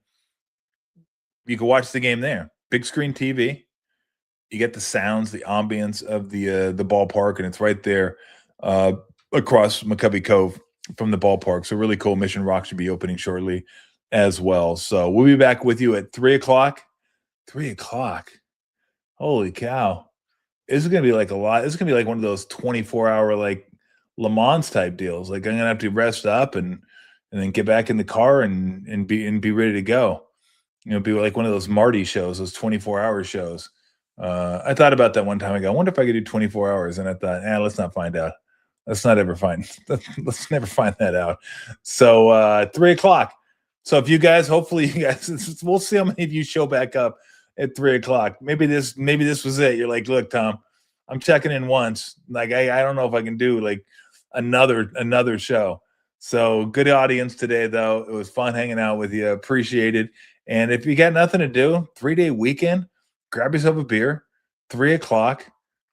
you can watch the game there. Big screen TV. You get the sounds, the ambience of the ballpark, and it's right there across McCovey Cove from the ballpark. So really cool. Mission Rock should be opening shortly as well. So we'll be back with you at 3:00. 3:00. Holy cow. This is going to be like a lot. This is going to be like one of those 24-hour like Le Mans type deals. Like I'm going to have to rest up and then get back in the car and be ready to go. You know, be like one of those Marty shows, those 24-hour shows. I thought about that one time ago. I wonder if I could do 24 hours. And I thought, let's not find out. Let's never find that out. So 3:00. So if you guys, hopefully you guys, we'll see how many of you show back up at 3:00. Maybe this was it. You're like, look, Tom, I'm checking in once. Like, I don't know if I can do like another show. So good audience today, though. It was fun hanging out with you. Appreciate it. And if you got nothing to do, 3-day weekend, grab yourself a beer, 3:00.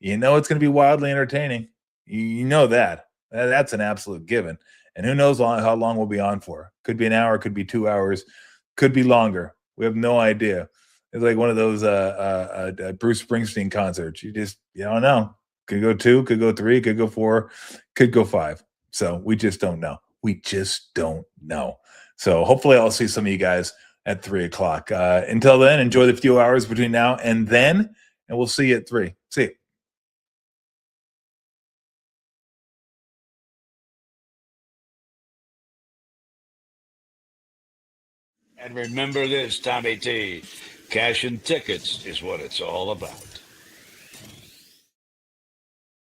You know it's going to be wildly entertaining. You know that. That's an absolute given. And who knows how long we'll be on for? Could be an hour, could be 2 hours, could be longer. We have no idea. It's like one of those Bruce Springsteen concerts. You don't know. Could go 2, could go 3, could go 4, could go 5. So we just don't know. We just don't know. So hopefully I'll see some of you guys at 3:00. Until then, enjoy the few hours between now and then, and we'll see you at 3. See you. And remember this, Tommy T, cash and tickets is what it's all about.